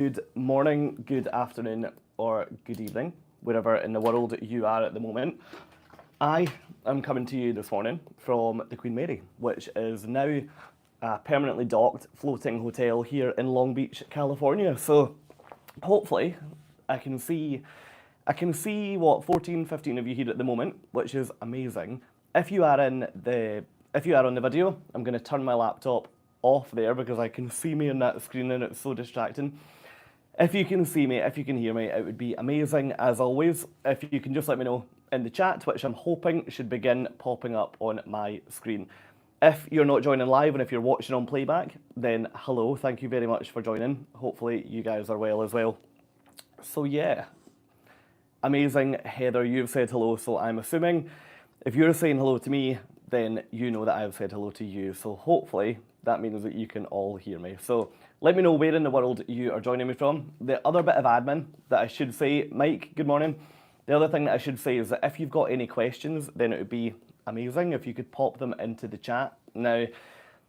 Good morning, good afternoon, or good evening, wherever in the world you are at the moment. I am coming to you this morning from the Queen Mary, which is now a permanently docked floating hotel here in Long Beach, California. So hopefully I can see what 14, 15 of you here at the moment, which is amazing. If you are on the video, I'm going to turn my laptop off there because I can see me on that screen and it's so distracting. If you can see me, if you can hear me, it would be amazing as always. If you can just let me know in the chat, which I'm hoping should begin popping up on my screen. If you're not joining live and if you're watching on playback, then hello, thank you very much for joining. Hopefully you guys are well as well. So yeah, amazing. Heather, you've said hello, so I'm assuming if you're saying hello to me, then you know that I've said hello to you. So hopefully that means that you can all hear me. So let me know where in the world you are joining me from. The other bit of admin that I should say, Mike, good morning. The other thing that I should say is that if you've got any questions, then it would be amazing if you could pop them into the chat. Now,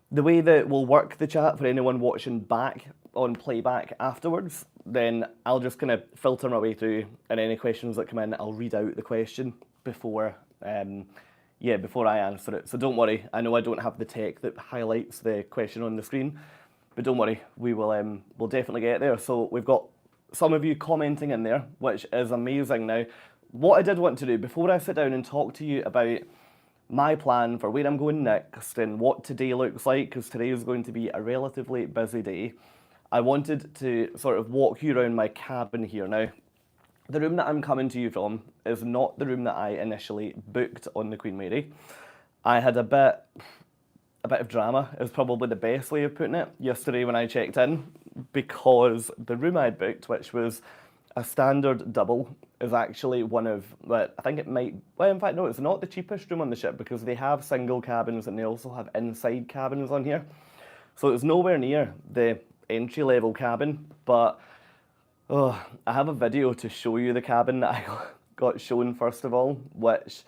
the way that we'll work the chat for anyone watching back on playback afterwards, then I'll just kind of filter my way through, and any questions that come in, I'll read out the question before I answer it. So don't worry, I know I don't have the tech that highlights the question on the screen, but don't worry, we'll definitely get there. So we've got some of you commenting in there, which is amazing. Now, what I did want to do before I sit down and talk to you about my plan for where I'm going next and what today looks like, because today is going to be a relatively busy day, I wanted to sort of walk you around my cabin here. Now, the room that I'm coming to you from is not the room that I initially booked on the Queen Mary. I had a bit of drama, is probably the best way of putting it, yesterday when I checked in, because the room I booked, which was a standard double, is actually one of, well, I think it might, well, in fact, no, it's not the cheapest room on the ship because they have single cabins and they also have inside cabins on here. So it's nowhere near the entry-level cabin, but I have a video to show you the cabin that I got shown first of all, which,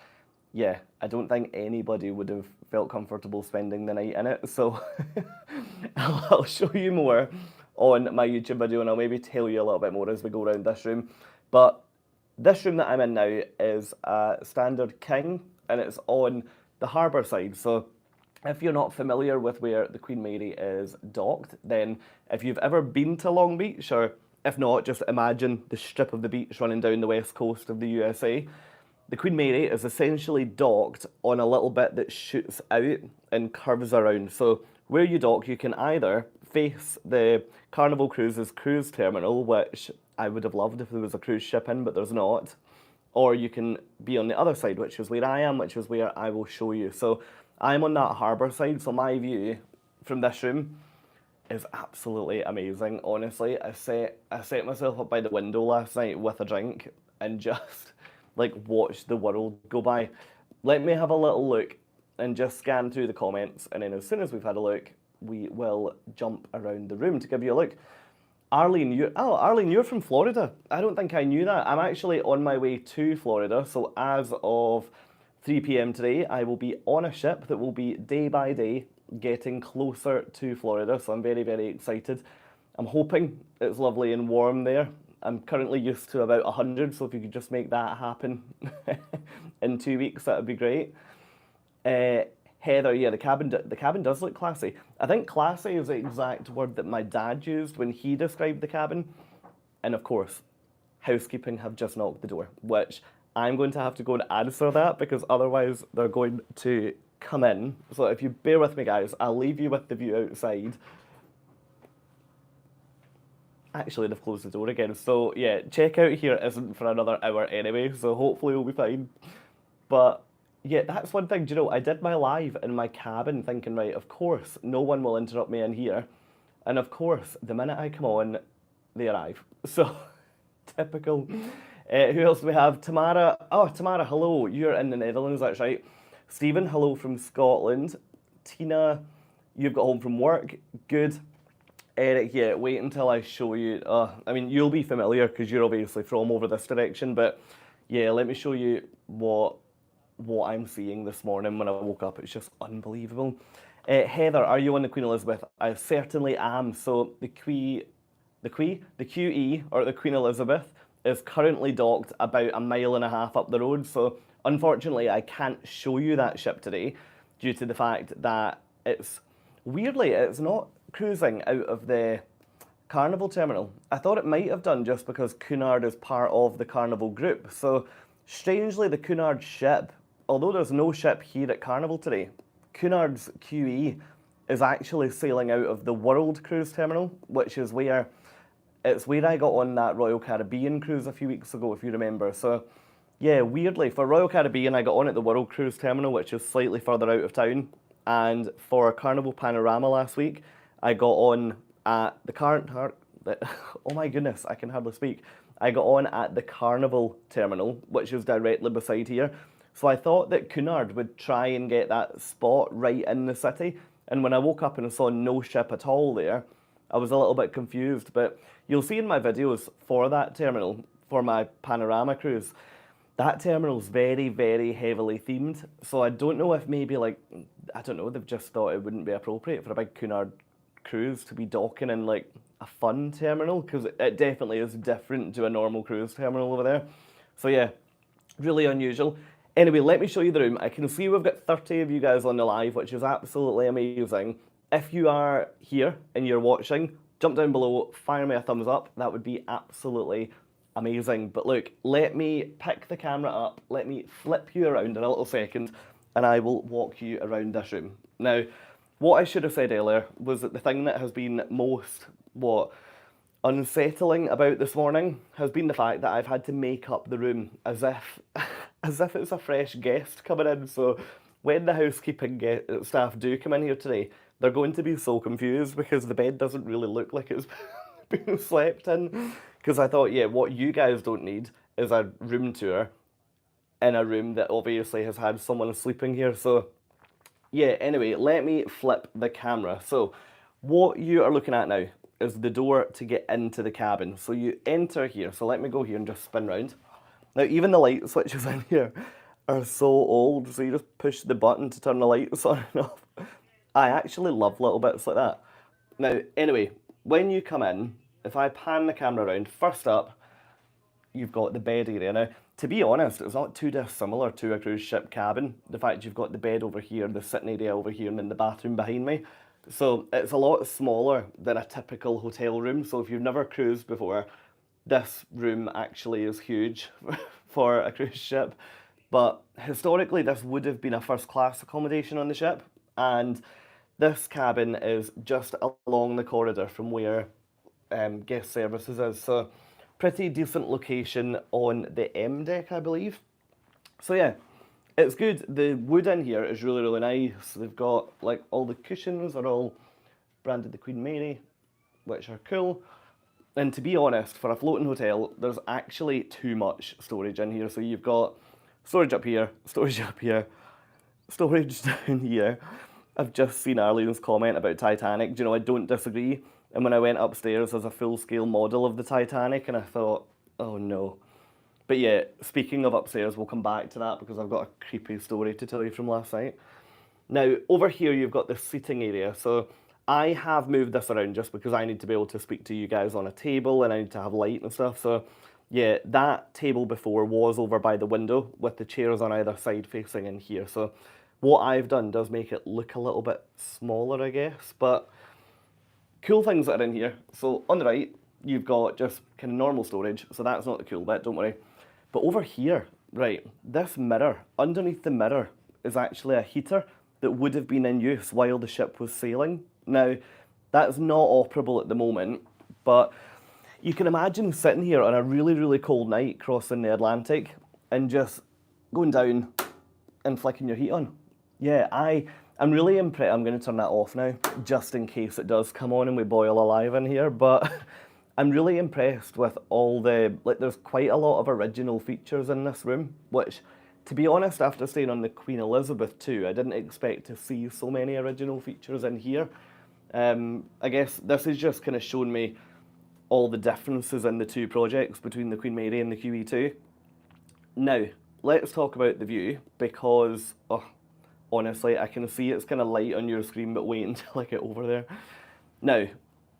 yeah, I don't think anybody would have felt comfortable spending the night in it. So I'll show you more on my YouTube video and I'll maybe tell you a little bit more as we go around this room. But this room that I'm in now is a standard king and it's on the harbour side. So if you're not familiar with where the Queen Mary is docked, then if you've ever been to Long Beach, or if not, just imagine the strip of the beach running down the west coast of the USA. The Queen Mary is essentially docked on a little bit that shoots out and curves around. So where you dock, you can either face the Carnival Cruises cruise terminal, which I would have loved if there was a cruise ship in, but there's not. Or you can be on the other side, which is where I am, which is where I will show you. So I'm on that harbour side, so my view from this room is absolutely amazing, honestly. I set myself up by the window last night with a drink and just like watched the world go by. Let me have a little look and just scan through the comments, and then as soon as we've had a look, we will jump around the room to give you a look. Arlene, you're from Florida. I don't think I knew that. I'm actually on my way to Florida, so as of 3 p.m. today, I will be on a ship that will be day by day getting closer to Florida, so I'm very, very excited. I'm hoping it's lovely and warm there. I'm currently used to about 100, so if you could just make that happen in 2 weeks, that would be great. Heather, yeah, the cabin does look classy. I think classy is the exact word that my dad used when he described the cabin. And of course, housekeeping have just knocked the door, which I'm going to have to go and answer that because otherwise they're going to come in. So if you bear with me, guys, I'll leave you with the view outside. Actually, they've closed the door again. So yeah, checkout here isn't for another hour anyway, so hopefully we'll be fine. But yeah, that's one thing. Do you know, I did my live in my cabin thinking, right, of course, no one will interrupt me in here. And of course, the minute I come on, they arrive. So, typical. Who else do we have? Tamara. Oh, Tamara, hello. You're in the Netherlands, that's right. Stephen, hello from Scotland. Tina, you've got home from work. Good. Eric, yeah, wait until I show you. I mean, you'll be familiar because you're obviously from over this direction, but yeah, let me show you what I'm seeing this morning when I woke up. It's just unbelievable. Heather, are you on the Queen Elizabeth? I certainly am. So the the QE, or the Queen Elizabeth, is currently docked about a mile and a half up the road. So unfortunately, I can't show you that ship today due to the fact that it's not cruising out of the Carnival terminal. I thought it might have done just because Cunard is part of the Carnival group. So strangely, the Cunard ship, although there's no ship here at Carnival today, Cunard's QE is actually sailing out of the World Cruise Terminal, which is where I got on that Royal Caribbean cruise a few weeks ago, if you remember. So yeah, weirdly, for Royal Caribbean, I got on at the World Cruise Terminal, which is slightly further out of town. And for Carnival Panorama last week, I got on at the oh my goodness, I can hardly speak. I got on at the Carnival terminal, which is directly beside here. So I thought that Cunard would try and get that spot right in the city. And when I woke up and saw no ship at all there, I was a little bit confused. But you'll see in my videos for that terminal, for my Panorama cruise, that terminal's very, very heavily themed. So I don't know if maybe they've just thought it wouldn't be appropriate for a big Cunard cruise to be docking in like a fun terminal, because it definitely is different to a normal cruise terminal over there. So yeah, really unusual. Anyway, let me show you the room. I can see we've got 30 of you guys on the live, which is absolutely amazing. If you are here and you're watching, jump down below, fire me a thumbs up. That would be absolutely amazing. But look, let me pick the camera up, let me flip you around in a little second, and I will walk you around this room. Now, what I should have said earlier was that the thing that has been most, unsettling about this morning has been the fact that I've had to make up the room as if it's a fresh guest coming in. So when the housekeeping staff do come in here today, they're going to be so confused because the bed doesn't really look like it's been slept in. Because I thought, yeah, what you guys don't need is a room tour in a room that obviously has had someone sleeping here. So yeah, anyway, let me flip the camera. So what you are looking at now is the door to get into the cabin. So you enter here. So let me go here and just spin round. Now, even the light switches in here are so old. So you just push the button to turn the lights on and off. I actually love little bits like that. Now, anyway, when you come in, if I pan the camera around, first up, you've got the bed area. Now, to be honest, it's not too dissimilar to a cruise ship cabin. The fact you've got the bed over here, the sitting area over here, and then the bathroom behind me. So it's a lot smaller than a typical hotel room. So if you've never cruised before, this room actually is huge for a cruise ship. But historically, this would have been a first class accommodation on the ship. And this cabin is just along the corridor from where guest services is. So pretty decent location on the M deck, I believe. So yeah, it's good. The wood in here is really, really nice. They've got like all the cushions are all branded the Queen Mary, which are cool. And to be honest, for a floating hotel, there's actually too much storage in here. So you've got storage up here, storage up here, storage down here. I've just seen Arlene's comment about Titanic. Do you know, I don't disagree. And when I went upstairs, there's a full-scale model of the Titanic, and I thought, oh no. But yeah, speaking of upstairs, we'll come back to that because I've got a creepy story to tell you from last night. Now, over here, you've got the seating area. So I have moved this around just because I need to be able to speak to you guys on a table and I need to have light and stuff. So yeah, that table before was over by the window with the chairs on either side facing in here. So what I've done does make it look a little bit smaller, I guess, but cool things that are in here. So on the right, you've got just kind of normal storage. So that's not the cool bit, don't worry. But over here, right, this mirror, underneath the mirror is actually a heater that would have been in use while the ship was sailing. Now, that's not operable at the moment, but you can imagine sitting here on a really, really cold night crossing the Atlantic and just going down and flicking your heat on. Yeah, I'm really impressed. I'm going to turn that off now, just in case it does come on and we boil alive in here. But I'm really impressed with all the, there's quite a lot of original features in this room, which, to be honest, after staying on the Queen Elizabeth too, I didn't expect to see so many original features in here. I guess this is just kind of showing me all the differences in the two projects between the Queen Mary and the QE2. Now, let's talk about the view, because, honestly, I can see it's kind of light on your screen, but wait until I get over there. Now,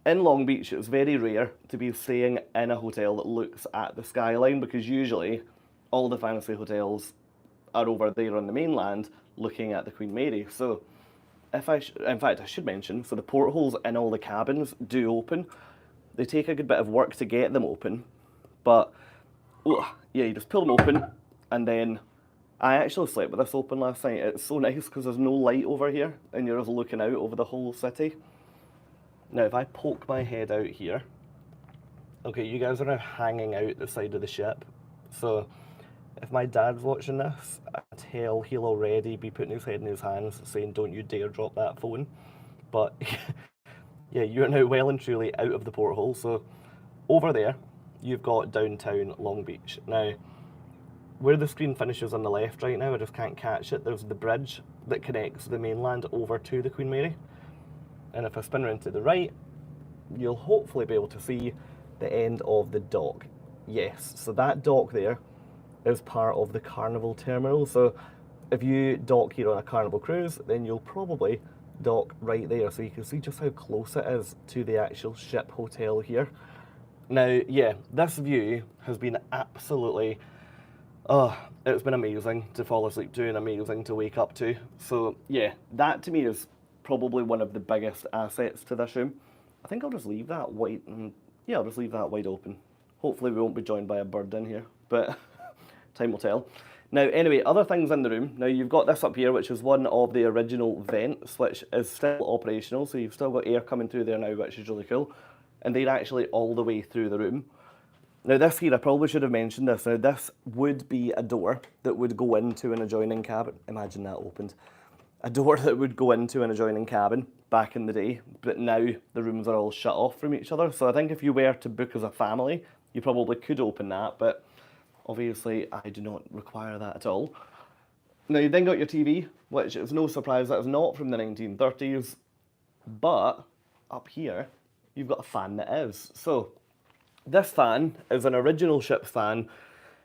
in Long Beach, it's very rare to be staying in a hotel that looks at the skyline because usually all the fancy hotels are over there on the mainland looking at the Queen Mary. So in fact, I should mention, so the portholes in all the cabins do open. They take a good bit of work to get them open, but yeah, you just pull them open, and then I actually slept with this open last night. It's so nice because there's no light over here, and you're just looking out over the whole city. Now, if I poke my head out here, okay, you guys are now hanging out the side of the ship, so if my dad's watching this, I tell he'll already be putting his head in his hands saying, don't you dare drop that phone. But yeah, you're now well and truly out of the porthole. So over there, you've got downtown Long Beach. Now, where the screen finishes on the left right now, I just can't catch it. There's the bridge that connects the mainland over to the Queen Mary. And if I spin around to the right, you'll hopefully be able to see the end of the dock. Yes, so that dock there is part of the Carnival terminal. So if you dock here on a Carnival cruise, then you'll probably dock right there. So you can see just how close it is to the actual ship hotel here. Now, yeah, this view has been absolutely, it's been amazing to fall asleep to and amazing to wake up to. So yeah, that to me is probably one of the biggest assets to this room. I think I'll just leave that yeah, I'll just leave that wide open. Hopefully we won't be joined by a bird in here, but time will tell. Now, anyway, other things in the room. Now, you've got this up here, which is one of the original vents, which is still operational, so you've still got air coming through there now, which is really cool. And they're actually all the way through the room. Now, this here, I probably should have mentioned this. Now, this would be a door that would go into an adjoining cabin. Imagine that opened. A door that would go into an adjoining cabin back in the day, but now the rooms are all shut off from each other. So I think if you were to book as a family, you probably could open that, but obviously I do not require that at all. Now you then got your TV, which is no surprise that is not from the 1930s, but up here you've got a fan that is. So this fan is an original ship's fan,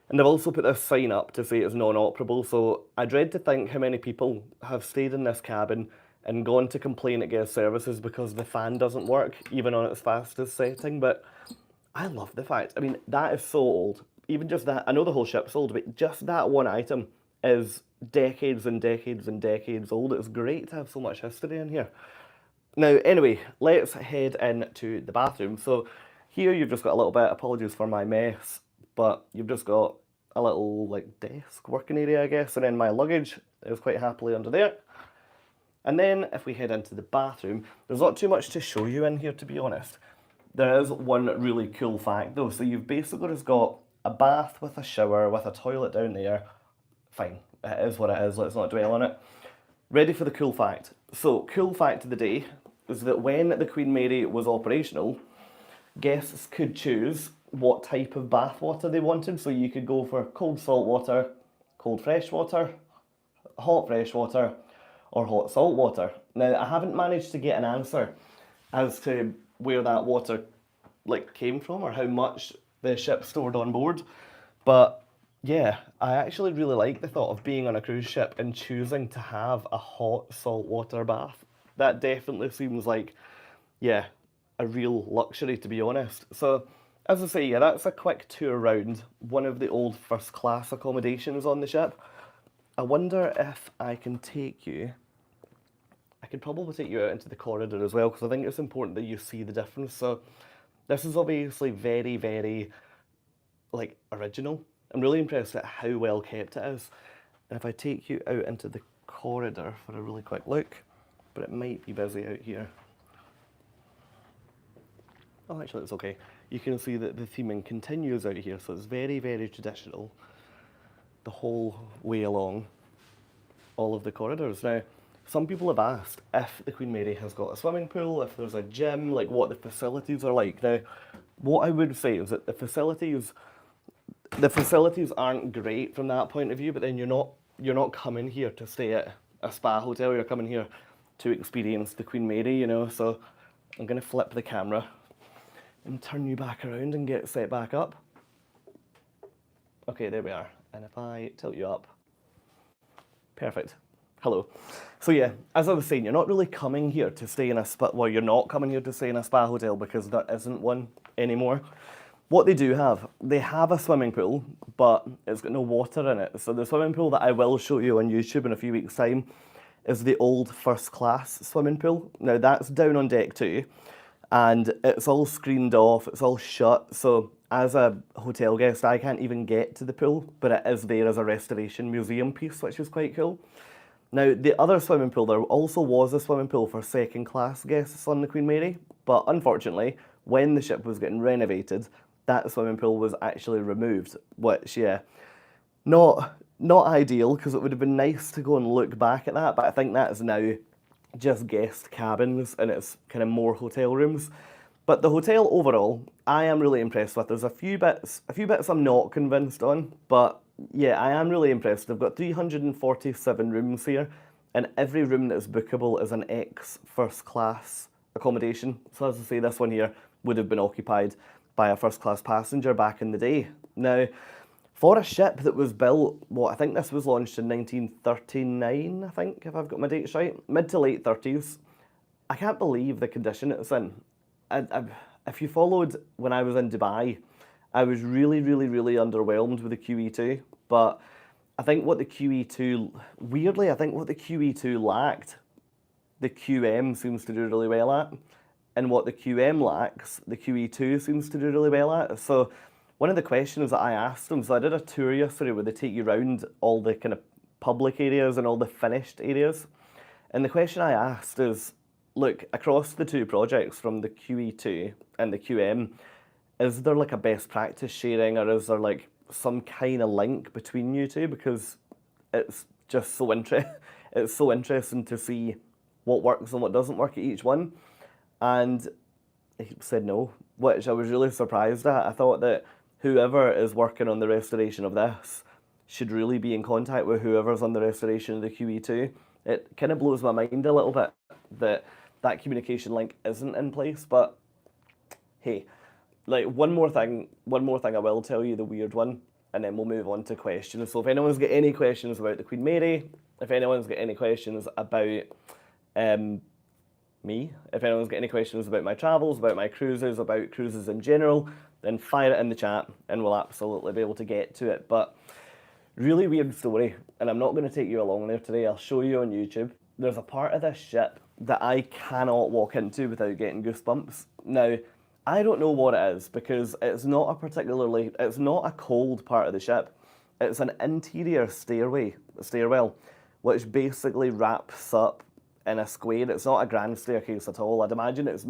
and they've also put this sign up to say it's non-operable, so I dread to think how many people have stayed in this cabin and gone to complain at guest services because the fan doesn't work, even on its fastest setting. But I love the fact, I mean, that is so old. Even just that, I know the whole ship's old, but just that one item is decades and decades and decades old. It's great to have so much history in here. Now, anyway, let's head into the bathroom. So here you've just got a little bit, apologies for my mess, but you've just got a little like desk working area, I guess, and then my luggage is quite happily under there. And then if we head into the bathroom, there's not too much to show you in here, to be honest. There is one really cool fact though. So you've basically just got a bath with a shower, with a toilet down there. Fine, it is what it is, let's not dwell on it. Ready for the cool fact. So, cool fact of the day is that when the Queen Mary was operational, guests could choose what type of bath water they wanted. So you could go for cold salt water, cold fresh water, hot fresh water, or hot salt water. Now, I haven't managed to get an answer as to where that water came from or how much the ship stored on board, but yeah, I actually really like the thought of being on a cruise ship and choosing to have a hot saltwater bath. That definitely seems like, yeah, a real luxury, to be honest. So, as I say, yeah, that's a quick tour around one of the old first class accommodations on the ship. I wonder if I can take you, I could probably take you out into the corridor as well, because I think it's important that you see the difference. So, this is obviously very, very, original. I'm really impressed at how well kept it is. And if I take you out into the corridor for a really quick look, but it might be busy out here. Oh, actually, it's okay. You can see that the theming continues out here, so it's very, very traditional the whole way along all of the corridors. Now, some people have asked if the Queen Mary has got a swimming pool, if there's a gym, what the facilities are like. Now, what I would say is that the facilities aren't great from that point of view, but then you're not coming here to stay at a spa hotel, you're coming here to experience the Queen Mary, you know. So I'm going to flip the camera and turn you back around and get set back up. Okay, there we are. And if I tilt you up, perfect. Hello. So yeah, as I was saying, you're not really coming here to stay in a spa. Well, you're not coming here to stay in a spa hotel because there isn't one anymore. What they have a swimming pool, but it's got no water in it. So the swimming pool that I will show you on YouTube in a few weeks' time is the old first class swimming pool. Now that's down on deck 2, and it's all screened off, it's all shut. So as a hotel guest, I can't even get to the pool, but it is there as a restoration museum piece, which is quite cool. Now, the other swimming pool, there also was a swimming pool for second class guests on the Queen Mary, but unfortunately, when the ship was getting renovated, that swimming pool was actually removed, which, yeah, not ideal, because it would have been nice to go and look back at that, but I think that is now just guest cabins and it's kind of more hotel rooms. But the hotel overall, I am really impressed with. There's a few bits I'm not convinced on, but yeah, I am really impressed. They've got 347 rooms here, and every room that is bookable is an ex first class accommodation. So as I say, this one here would have been occupied by a first class passenger back in the day. Now, for a ship that was built, I think this was launched in 1939, I think, if I've got my dates right, mid to late 30s, I can't believe the condition it's in. If you followed when I was in Dubai, I was really, really, really underwhelmed with the QE2. But I think what the QE2, weirdly, I think what the QE2 lacked, the QM seems to do really well at. And what the QM lacks, the QE2 seems to do really well at. So one of the questions that I asked them, so I did a tour yesterday where they take you around all the kind of public areas and all the finished areas. And the question I asked is, look, across the two projects from the QE2 and the QM, is there like a best practice sharing, or is there like some kind of link between you two? Because it's just so it's so interesting to see what works and what doesn't work at each one. And he said no, which I was really surprised at. I thought that whoever is working on the restoration of this should really be in contact with whoever's on the restoration of the QE2. It kind of blows my mind a little bit that that communication link isn't in place, but hey, like one more thing I will tell you, the weird one, and then we'll move on to questions. So if anyone's got any questions about the Queen Mary, if anyone's got any questions about me, if anyone's got any questions about my travels, about my cruises, about cruises in general, then fire it in the chat and we'll absolutely be able to get to it. But really weird story, and I'm not going to take you along there today. I'll show you on YouTube. There's a part of this ship that I cannot walk into without getting goosebumps. Now, I don't know what it is, because it's not a cold part of the ship. It's an interior stairwell, which basically wraps up in a square. It's not a grand staircase at all. I'd imagine it's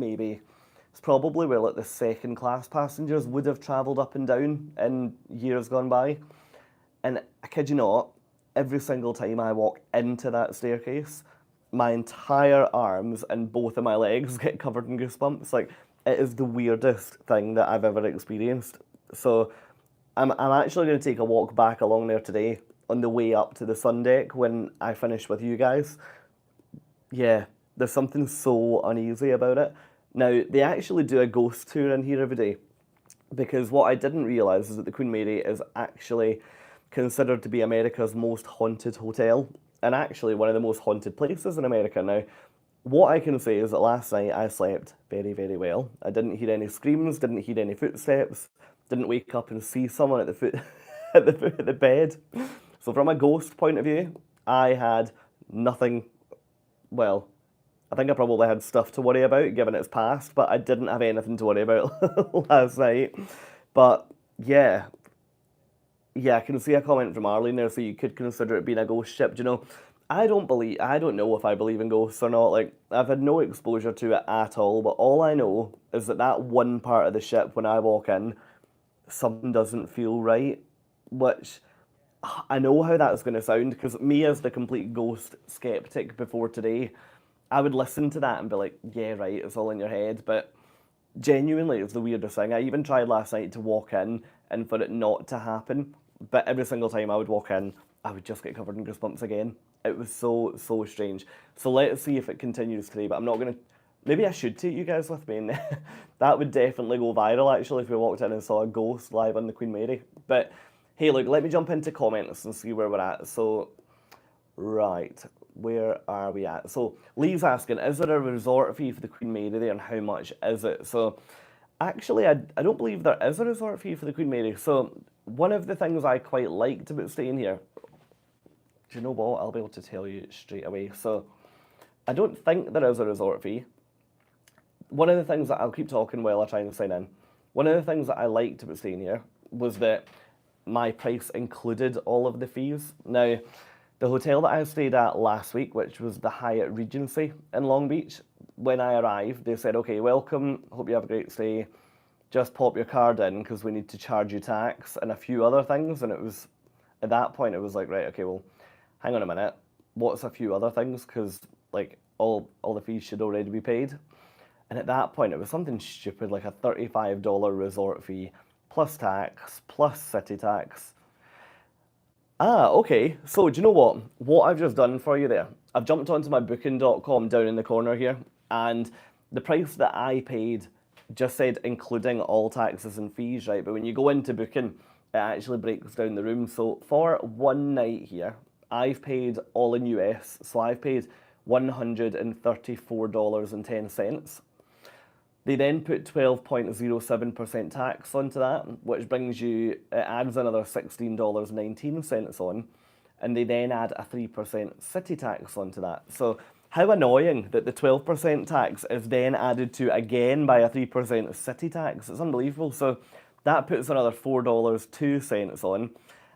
probably where like the second class passengers would have travelled up and down in years gone by. And I kid you not, every single time I walk into that staircase, my entire arms and both of my legs get covered in goosebumps. Like, it is the weirdest thing that I've ever experienced. So I'm actually going to take a walk back along there today on the way up to the sun deck when I finish with you guys. Yeah, there's something so uneasy about it. Now, they actually do a ghost tour in here every day, because what I didn't realise is that the Queen Mary is actually considered to be America's most haunted hotel, and actually one of the most haunted places in America. Now, what I can say is that last night I slept very, very well. I didn't hear any screams, didn't hear any footsteps, didn't wake up and see someone at the foot at the foot of the bed. So from a ghost point of view, I had nothing. Well, I think I probably had stuff to worry about given it's past, but I didn't have anything to worry about last night. But yeah, I can see a comment from Arlene there, so you could consider it being a ghost ship. Do you know, I don't know if I believe in ghosts or not. Like, I've had no exposure to it at all, but all I know is that one part of the ship, when I walk in, something doesn't feel right, which I know how that's going to sound, because me as the complete ghost skeptic before today, I would listen to that and be like, yeah, right, it's all in your head, but genuinely, it's the weirdest thing. I even tried last night to walk in and for it not to happen, but every single time I would walk in, I would just get covered in goosebumps again. It was so strange. So let's see if it continues today, but I'm not going to... Maybe I should take you guys with me, and that would definitely go viral, actually, if we walked in and saw a ghost live on the Queen Mary. But hey, look, let me jump into comments and see where we're at. So, right, where are we at? So Lee's asking, is there a resort fee for the Queen Mary there and how much is it? So actually, I don't believe there is a resort fee for the Queen Mary. So one of the things I quite liked about staying here, do you know what? I'll be able to tell you straight away. So I don't think there is a resort fee. One of the things that I'll keep talking while I try and sign in. One of the things that I liked about staying here was that my price included all of the fees. Now, the hotel that I stayed at last week, which was the Hyatt Regency in Long Beach, when I arrived, they said, okay, welcome, hope you have a great stay. Just pop your card in because we need to charge you tax and a few other things. And it was, at that point, it was like, right, okay, well, hang on a minute. What's a few other things? Because like all the fees should already be paid. And at that point, it was something stupid, like a $35 resort fee, plus tax, plus city tax. Ah, okay. So do you know what? What I've just done for you there, I've jumped onto my booking.com down in the corner here, and the price that I paid just said including all taxes and fees, right? But when you go into booking, it actually breaks down the room. So for one night here, I've paid all in US, so I've paid $134.10. They then put 12.07% tax onto that, which brings you, it adds another $16.19 on, and they then add a 3% city tax onto that. So how annoying that the 12% tax is then added to again by a 3% city tax. It's unbelievable. So that puts another $4.02 on.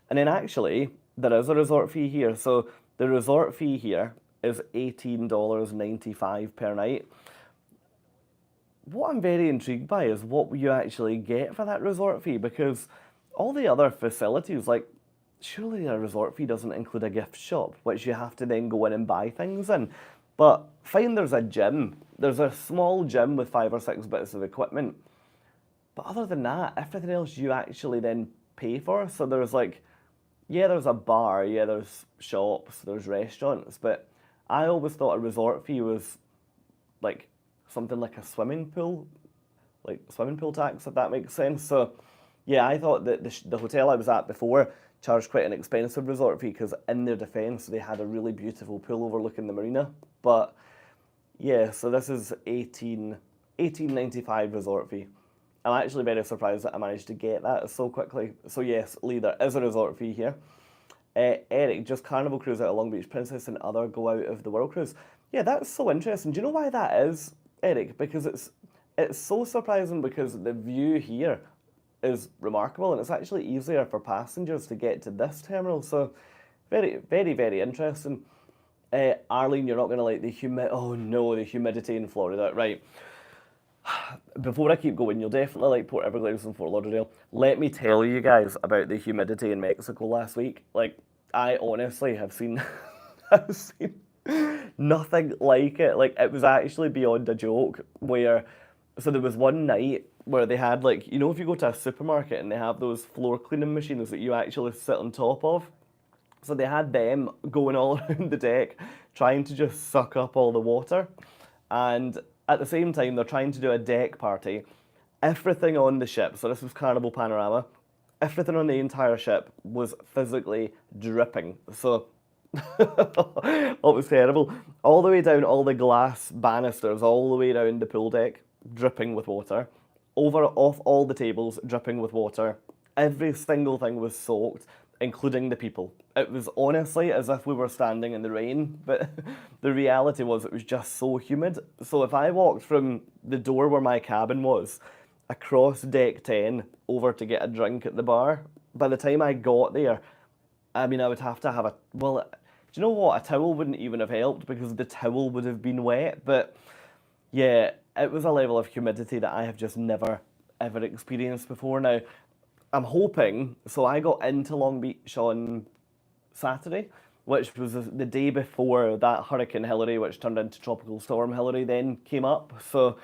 And then actually, there is a resort fee here. So the resort fee here is $18.95 per night. What I'm very intrigued by is what you actually get for that resort fee, because all the other facilities, like, surely a resort fee doesn't include a gift shop, which you have to then go in and buy things in. But fine, there's a gym. There's a small gym with 5 or 6 bits of equipment. But other than that, everything else you actually then pay for. So there's like, yeah, there's a bar, yeah, there's shops, there's restaurants, but I always thought a resort fee was like something like a swimming pool, like swimming pool tax, if that makes sense. So yeah, I thought that the hotel I was at before charged quite an expensive resort fee because in their defence, they had a really beautiful pool overlooking the marina. But yeah, so this is $18.95 resort fee. I'm actually very surprised that I managed to get that so quickly. So yes, Lee, there is a resort fee here. Eric, just Carnival cruise out of Long Beach, Princess and other go out of the World cruise. Yeah, that's so interesting. Do you know why that is, Eric? Because it's so surprising because the view here is remarkable and it's actually easier for passengers to get to this terminal. So very, very, very interesting. Arlene, you're not going to like the humidity in Florida. Right. Before I keep going, you'll definitely like Port Everglades and Fort Lauderdale. Let me tell you guys about the humidity in Mexico last week. Like, I honestly have seen, I've seen nothing like it. Like, it was actually beyond a joke where, so there was one night where they had like, you know, if you go to a supermarket and they have those floor cleaning machines that you actually sit on top of. So they had them going all around the deck, trying to just suck up all the water. And at the same time, they're trying to do a deck party. Everything on the ship, so this was Carnival Panorama, everything on the entire ship was physically dripping. So, it was terrible. All the way down all the glass banisters, all the way around the pool deck, dripping with water. Off all the tables, dripping with water. Every single thing was soaked, including the people. It was honestly as if we were standing in the rain, but the reality was it was just so humid. So if I walked from the door where my cabin was, across deck 10, over to get a drink at the bar, by the time I got there, I mean, I would have to have do you know what? A towel wouldn't even have helped because the towel would have been wet. But yeah, it was a level of humidity that I have just never, ever experienced before. Now, I'm hoping, so I got into Long Beach on Saturday, which was the day before that Hurricane Hillary, which turned into Tropical Storm Hillary, then came up. So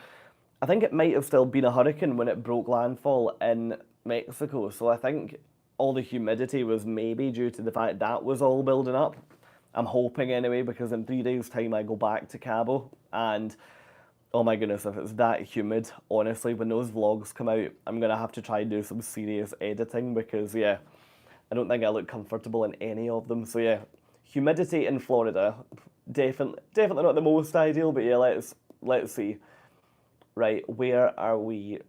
I think it might have still been a hurricane when it broke landfall in Mexico. So I think all the humidity was maybe due to the fact that was all building up. I'm hoping anyway, because in 3 days' time I go back to Cabo and oh my goodness, if it's that humid, honestly, when those vlogs come out, I'm going to have to try and do some serious editing because, yeah, I don't think I look comfortable in any of them. So, yeah, humidity in Florida, definitely not the most ideal, but yeah, let's see. Right, where are we?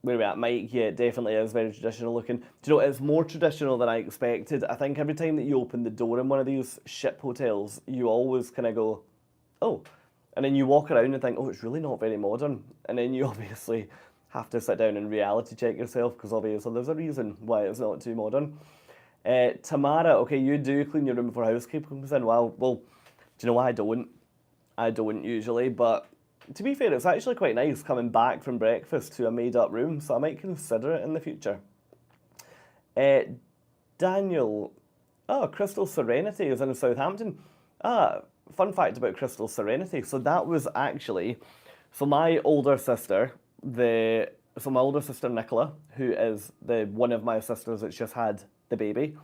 Where are we at, Mike? Yeah, it definitely is very traditional looking. Do you know, it's more traditional than I expected. I think every time that you open the door in one of these ship hotels, you always kind of go, oh. And then you walk around and think, oh, it's really not very modern. And then you obviously have to sit down and reality check yourself because obviously there's a reason why it's not too modern. Tamara, okay, you do clean your room before housekeeping comes in. Well, do you know what? I don't. I don't usually, but to be fair, it's actually quite nice coming back from breakfast to a made-up room, so I might consider it in the future. Uh, Daniel, oh, Crystal Serenity is in Southampton. Ah, fun fact about Crystal Serenity. So that was actually, so my older sister, my older sister Nicola, who is the one of my sisters that's just had the baby,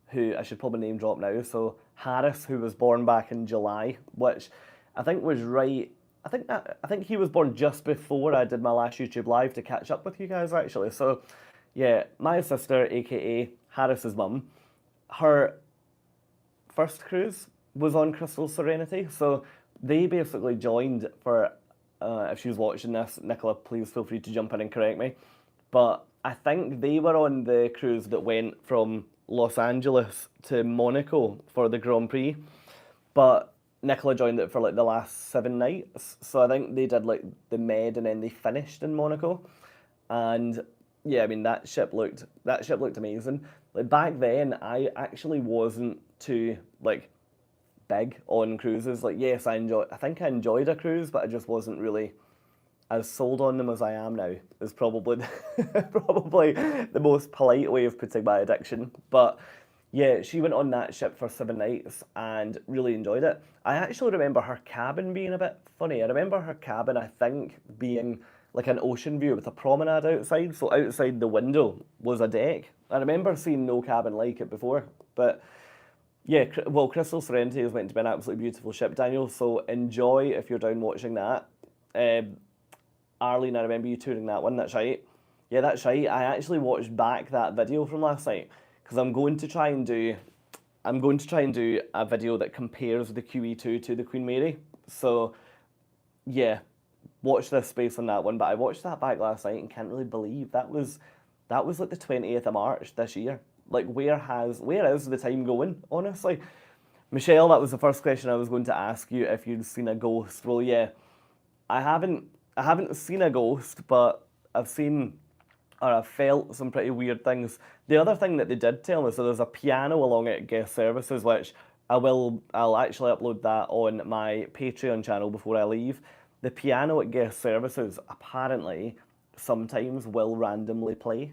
who I should probably name drop now. So Harris, who was born back in July, which I think was right. I think he was born just before I did my last YouTube live to catch up with you guys actually. So yeah, my sister, aka Harris's mum, her first cruise was on Crystal Serenity. So they basically joined for, if she's watching this, Nicola, please feel free to jump in and correct me. But I think they were on the cruise that went from Los Angeles to Monaco for the Grand Prix. But Nicola joined it for like the last 7 nights. So I think they did like the Med and then they finished in Monaco. And yeah, I mean that ship looked amazing. Like back then, I actually wasn't too like big on cruises. Like yes, I think I enjoyed a cruise, but I just wasn't really as sold on them as I am now. Is probably probably the most polite way of putting my addiction. But yeah, she went on that ship for 7 nights and really enjoyed it. I actually remember her cabin being a bit funny. I remember her cabin, I think, being like an ocean view with a promenade outside. So outside the window was a deck. I remember seeing no cabin like it before. But yeah, well, Crystal Serenity is meant to be an absolutely beautiful ship, Daniel. So enjoy if you're down watching that. Arlene, I remember you touring that one. That's right. Yeah, that's right. I actually watched back that video from last night because I'm going to try and do a video that compares the QE2 to the Queen Mary. So yeah, watch this space on that one. But I watched that back last night and can't really believe that was like the 20th of March this year. Like where is the time going, honestly? Michelle, that was the first question I was going to ask you if you'd seen a ghost. Well, yeah, I haven't seen a ghost, but I've felt some pretty weird things. The other thing that they did tell me, so there's a piano along at guest services, which I'll actually upload that on my Patreon channel before I leave. The piano at guest services apparently sometimes will randomly play.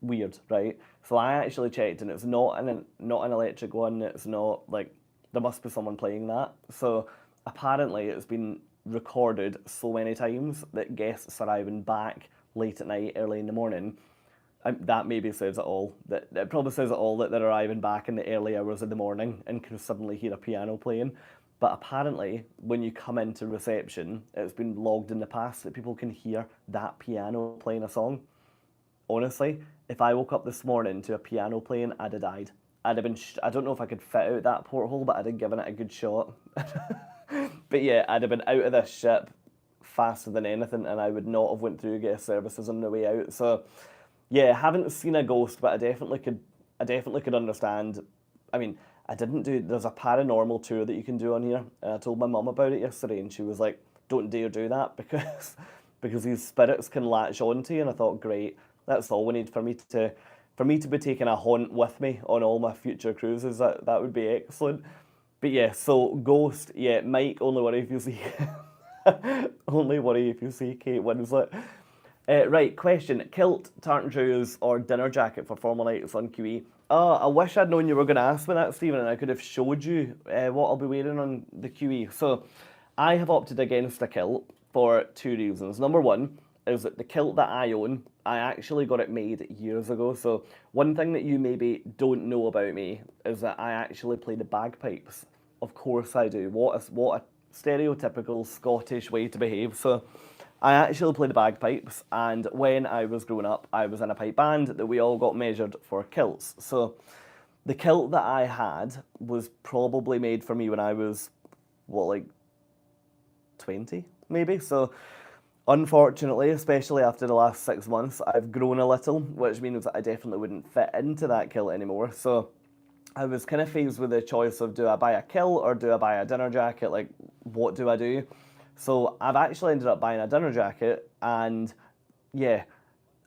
Weird, right? So I actually checked, and it's not an electric one. It's not like there must be someone playing that. So apparently it's been recorded so many times that guests arriving back late at night, early in the morning. That maybe says it all. That probably says it all that they're arriving back in the early hours of the morning and can suddenly hear a piano playing. But apparently, when you come into reception, it's been logged in the past that people can hear that piano playing a song. Honestly, if I woke up this morning to a piano playing, I'd have died. I'd have been. I don't know if I could fit out that porthole, but I'd have given it a good shot. But yeah, I'd have been out of this ship faster than anything, and I would not have went through guest services on the way out. So yeah, haven't seen a ghost, but I definitely could. I definitely could understand. I mean, I didn't do. There's a paranormal tour that you can do on here, and I told my mum about it yesterday, and she was like, "Don't dare do that because these spirits can latch onto you." And I thought, great, that's all we need for me to be taking a haunt with me on all my future cruises. That would be excellent. But yeah, so ghost. Yeah, Mike. Only worry if you see. Only worry if you see Kate Winslet. Right, question. Kilt, tartan trousers, or dinner jacket for formal nights on QE? Oh, I wish I'd known you were going to ask me that, Stephen, and I could have showed you what I'll be wearing on the QE. So, I have opted against a kilt for two reasons. Number one is that the kilt that I own, I actually got it made years ago. So, one thing that you maybe don't know about me is that I actually play the bagpipes. Of course I do. What a stereotypical Scottish way to behave. So, I actually play the bagpipes, and when I was growing up, I was in a pipe band that we all got measured for kilts. So the kilt that I had was probably made for me when I was what, like 20 maybe? So unfortunately, especially after the last 6 months, I've grown a little, which means that I definitely wouldn't fit into that kilt anymore. So I was kind of faced with the choice of, do I buy a kilt or do I buy a dinner jacket? Like, what do I do? So I've actually ended up buying a dinner jacket, and yeah,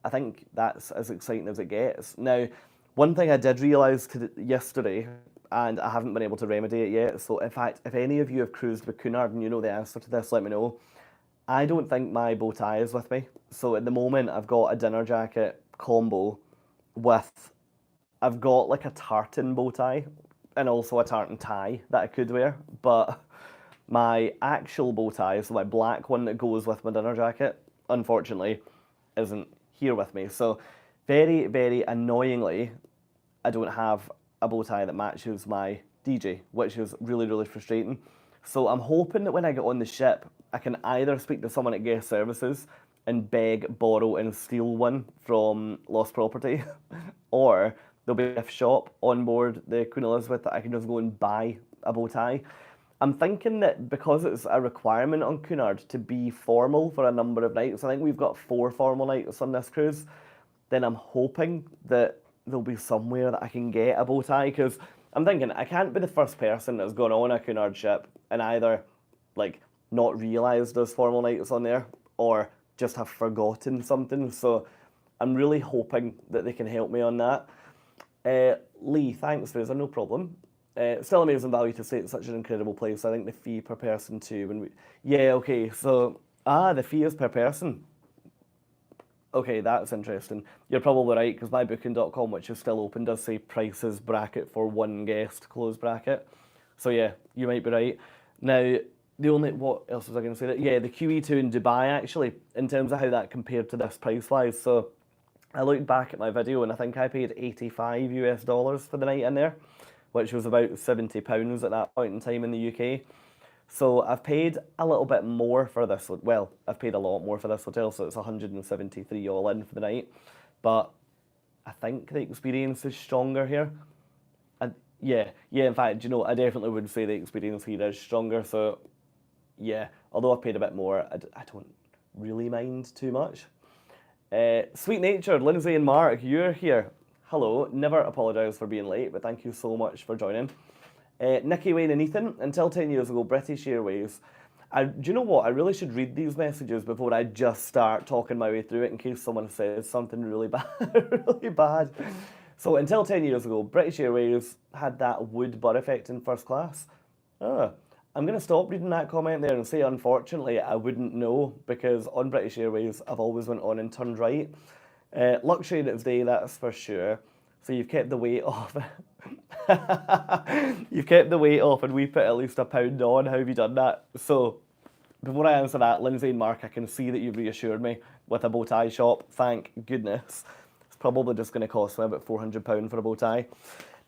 I think that's as exciting as it gets. Now, one thing I did realise yesterday, and I haven't been able to remedy it yet, so in fact, if any of you have cruised with Cunard and you know the answer to this, let me know. I don't think my bow tie is with me. So at the moment, I've got a dinner jacket combo with, I've got like a tartan bow tie and also a tartan tie that I could wear, but my actual bow tie, so my black one that goes with my dinner jacket, unfortunately, isn't here with me. So very, very annoyingly, I don't have a bow tie that matches my DJ, which is really, really frustrating. So I'm hoping that when I get on the ship, I can either speak to someone at guest services and beg, borrow, and steal one from Lost Property, or there'll be a gift shop on board the Queen Elizabeth that I can just go and buy a bow tie. I'm thinking that because it's a requirement on Cunard to be formal for a number of nights, I think we've got 4 formal nights on this cruise, then I'm hoping that there'll be somewhere that I can get a bow tie, because I'm thinking I can't be the first person that's gone on a Cunard ship and either like not realised there's formal nights on there or just have forgotten something. So I'm really hoping that they can help me on that. Lee, thanks, Fraser, no problem. Still amazing value to stay at such an incredible place. I think the fee per person too. Yeah, okay, so the fee is per person. Okay, that's interesting. You're probably right, because mybooking.com, which is still open, does say prices bracket for one guest, close bracket. So yeah, you might be right. Now, what else was I going to say? Yeah, the QE2 in Dubai, actually, in terms of how that compared to this price-wise. So I looked back at my video, and I think I paid 85 US dollars for the night in there, which was about £70 at that point in time in the UK. So I've paid a little bit more for this. Well, I've paid a lot more for this hotel, so it's 173 all in for the night. But I think the experience is stronger here. And yeah, in fact, I definitely would say the experience here is stronger. So yeah, although I've paid a bit more, I don't really mind too much. Sweet Nature, Lindsay and Mark, you're here. Hello, never apologise for being late, but thank you so much for joining. Nikki, Wayne and Ethan, until 10 years ago, British Airways. Do you know what? I really should read these messages before I just start talking my way through it in case someone says something really bad. really bad. So until 10 years ago, British Airways had that wood bar effect in first class. I'm going to stop reading that comment there and say, unfortunately, I wouldn't know, because on British Airways, I've always went on and turned right. Luxury in its day, that's for sure. So you've kept the weight off. You've kept the weight off and we put at least £1 on. How have you done that? So before I answer that, Lindsay and Mark, I can see that you've reassured me with a bow tie shop. Thank goodness. It's probably just going to cost me about £400 for a bow tie.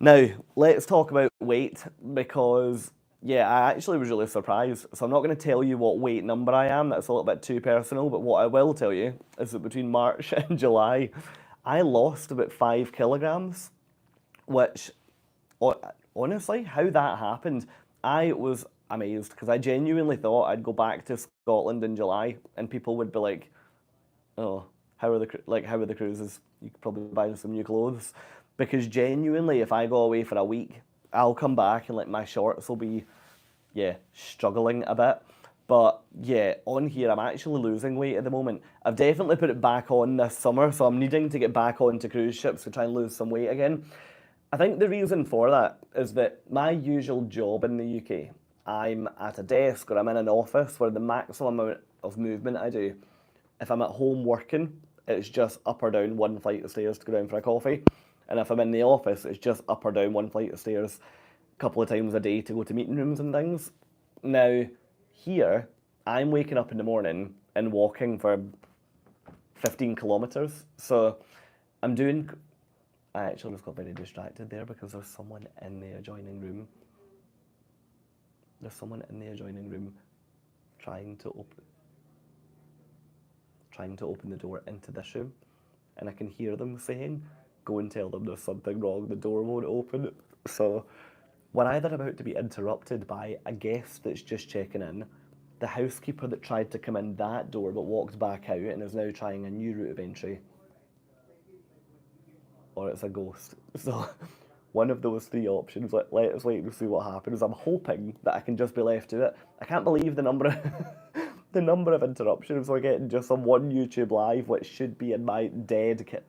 Now, let's talk about weight, because yeah, I actually was really surprised. So I'm not going to tell you what weight number I am. That's a little bit too personal. But what I will tell you is that between March and July, I lost about 5 kilograms, which, honestly, how that happened, I was amazed, because I genuinely thought I'd go back to Scotland in July and people would be like, oh, how are the cruises? You could probably buy some new clothes. Because genuinely, if I go away for a week, I'll come back and like my shorts will be, struggling a bit. But yeah, on here, I'm actually losing weight at the moment. I've definitely put it back on this summer, so I'm needing to get back onto cruise ships to try and lose some weight again. I think the reason for that is that my usual job in the UK, I'm at a desk or I'm in an office where the maximum amount of movement I do, if I'm at home working, it's just up or down one flight of stairs to go down for a coffee. And if I'm in the office, it's just up or down one flight of stairs a couple of times a day to go to meeting rooms and things. Now, here, I'm waking up in the morning and walking for 15 kilometres. So I'm doing... I actually just got very distracted there because there's someone in the adjoining room. There's someone in the adjoining room trying to open the door into this room. And I can hear them saying, go and tell them there's something wrong, the door won't open. So, we're either about to be interrupted by a guest that's just checking in, the housekeeper that tried to come in that door but walked back out and is now trying a new route of entry, or it's a ghost. So one of those three options. Let us wait and see what happens. I'm hoping that I can just be left to it. I can't believe the number of the number of interruptions we're getting just on one YouTube live, which should be in my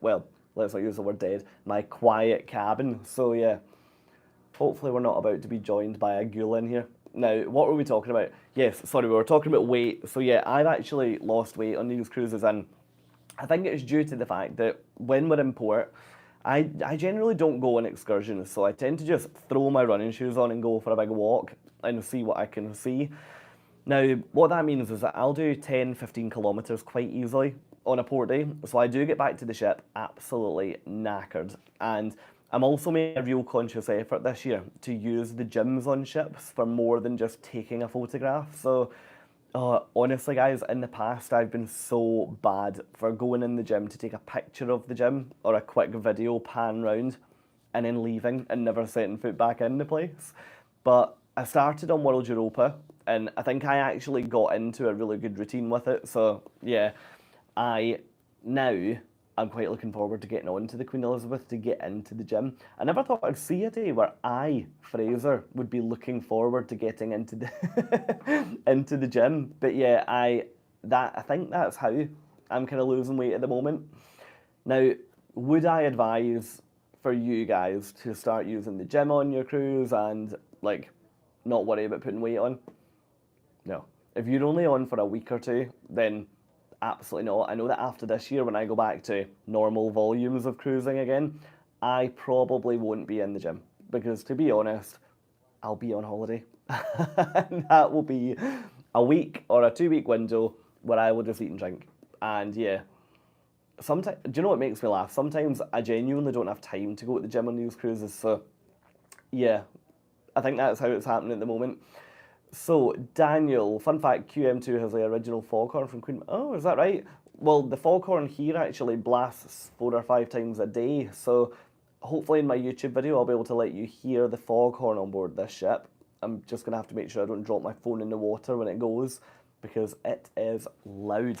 well, let's not use the word dead, my quiet cabin. So yeah, hopefully we're not about to be joined by a ghoul in here. Now, what were we talking about? Yes, sorry, we were talking about weight. So yeah, I've actually lost weight on these cruises, and I think it's due to the fact that when we're in port, I generally don't go on excursions, so I tend to just throw my running shoes on and go for a big walk and see what I can see. Now, what that means is that I'll do 10, 15 kilometres quite easily on a port day, so I do get back to the ship absolutely knackered. And I'm also making a real conscious effort this year to use the gyms on ships for more than just taking a photograph. So honestly, guys, in the past, I've been so bad for going in the gym to take a picture of the gym or a quick video pan round and then leaving and never setting foot back in the place. But I started on World Europa, and I think I actually got into a really good routine with it. So yeah, I'm quite looking forward to getting on to the Queen Elizabeth to get into the gym. I never thought I'd see a day where Fraser, would be looking forward to getting into the into the gym. But yeah, I think that's how I'm kind of losing weight at the moment. Now, would I advise for you guys to start using the gym on your cruise and like not worry about putting weight on? No. If you're only on for a week or two, then absolutely not. I know that after this year, when I go back to normal volumes of cruising again, I probably won't be in the gym because, to be honest, I'll be on holiday. And that will be a week or a 2 week window where I will just eat and drink. And yeah, sometimes, do you know what makes me laugh? Sometimes I genuinely don't have time to go to the gym on these cruises. So yeah, I think that's how it's happening at the moment. So, Daniel, fun fact, QM2 has the original foghorn from Queen... Oh, is that right? Well, the foghorn here actually blasts 4 or 5 times a day, so hopefully in my YouTube video I'll be able to let you hear the foghorn on board this ship. I'm just going to have to make sure I don't drop my phone in the water when it goes, because it is loud.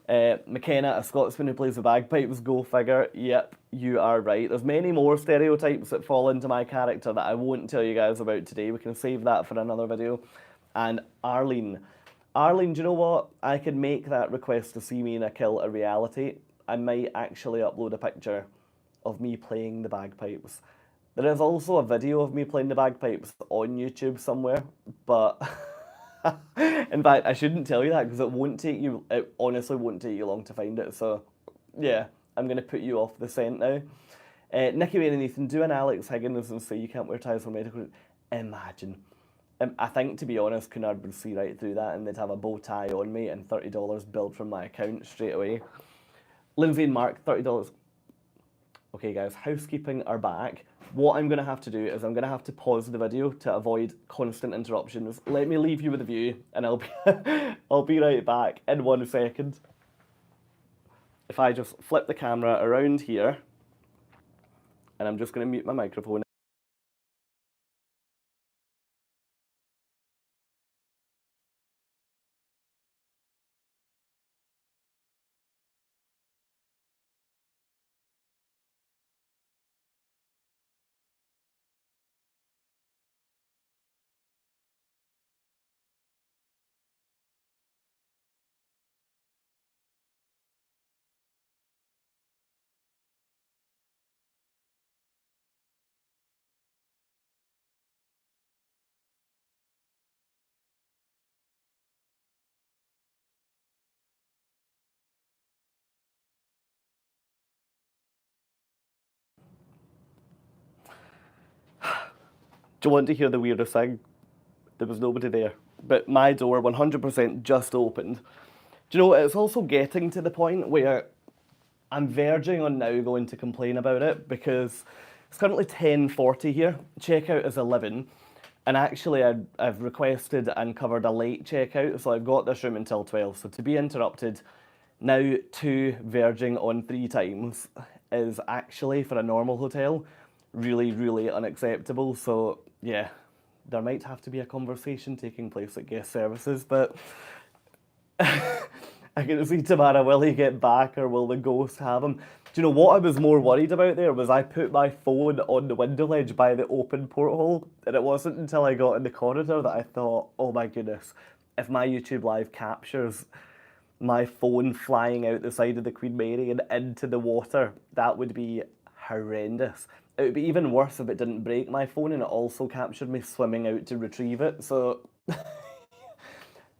McKenna, a Scotsman who plays the bagpipes, go figure. Yep, you are right. There's many more stereotypes that fall into my character that I won't tell you guys about today. We can save that for another video. And Arlene, do you know what? I could make that request to see me in a kill a reality. I might actually upload a picture of me playing the bagpipes. There is also a video of me playing the bagpipes on YouTube somewhere, but in fact, I shouldn't tell you that because it honestly won't take you long to find it. So yeah, I'm going to put you off the scent now. Nicky Wayne and Ethan, do an Alex Higgins and say you can't wear ties for medical. Imagine. I think, to be honest, Cunard would see right through that and they'd have a bow tie on me and $30 billed from my account straight away. Lindsay and Mark, $30. Okay, guys, housekeeping are back. What I'm going to have to do is I'm going to have to pause the video to avoid constant interruptions. Let me leave you with a view, and I'll be right back in 1 second. If I just flip the camera around here, and I'm just going to mute my microphone. Do you want to hear the weirdest thing? There was nobody there, but my door 100% just opened. Do you know, it's also getting to the point where I'm verging on now going to complain about it because it's currently 10:40 here. Checkout is 11. And actually, I've requested and covered a late checkout, so I've got this room until 12. So to be interrupted now 2 verging on 3 times is actually, for a normal hotel, really, really unacceptable. So yeah, there might have to be a conversation taking place at guest services, but I can see Tamara, will he get back or will the ghost have him? Do you know what I was more worried about there was I put my phone on the window ledge by the open porthole, and it wasn't until I got in the corridor that I thought, oh my goodness, if my YouTube Live captures my phone flying out the side of the Queen Mary and into the water, that would be horrendous. It would be even worse if it didn't break my phone and it also captured me swimming out to retrieve it. So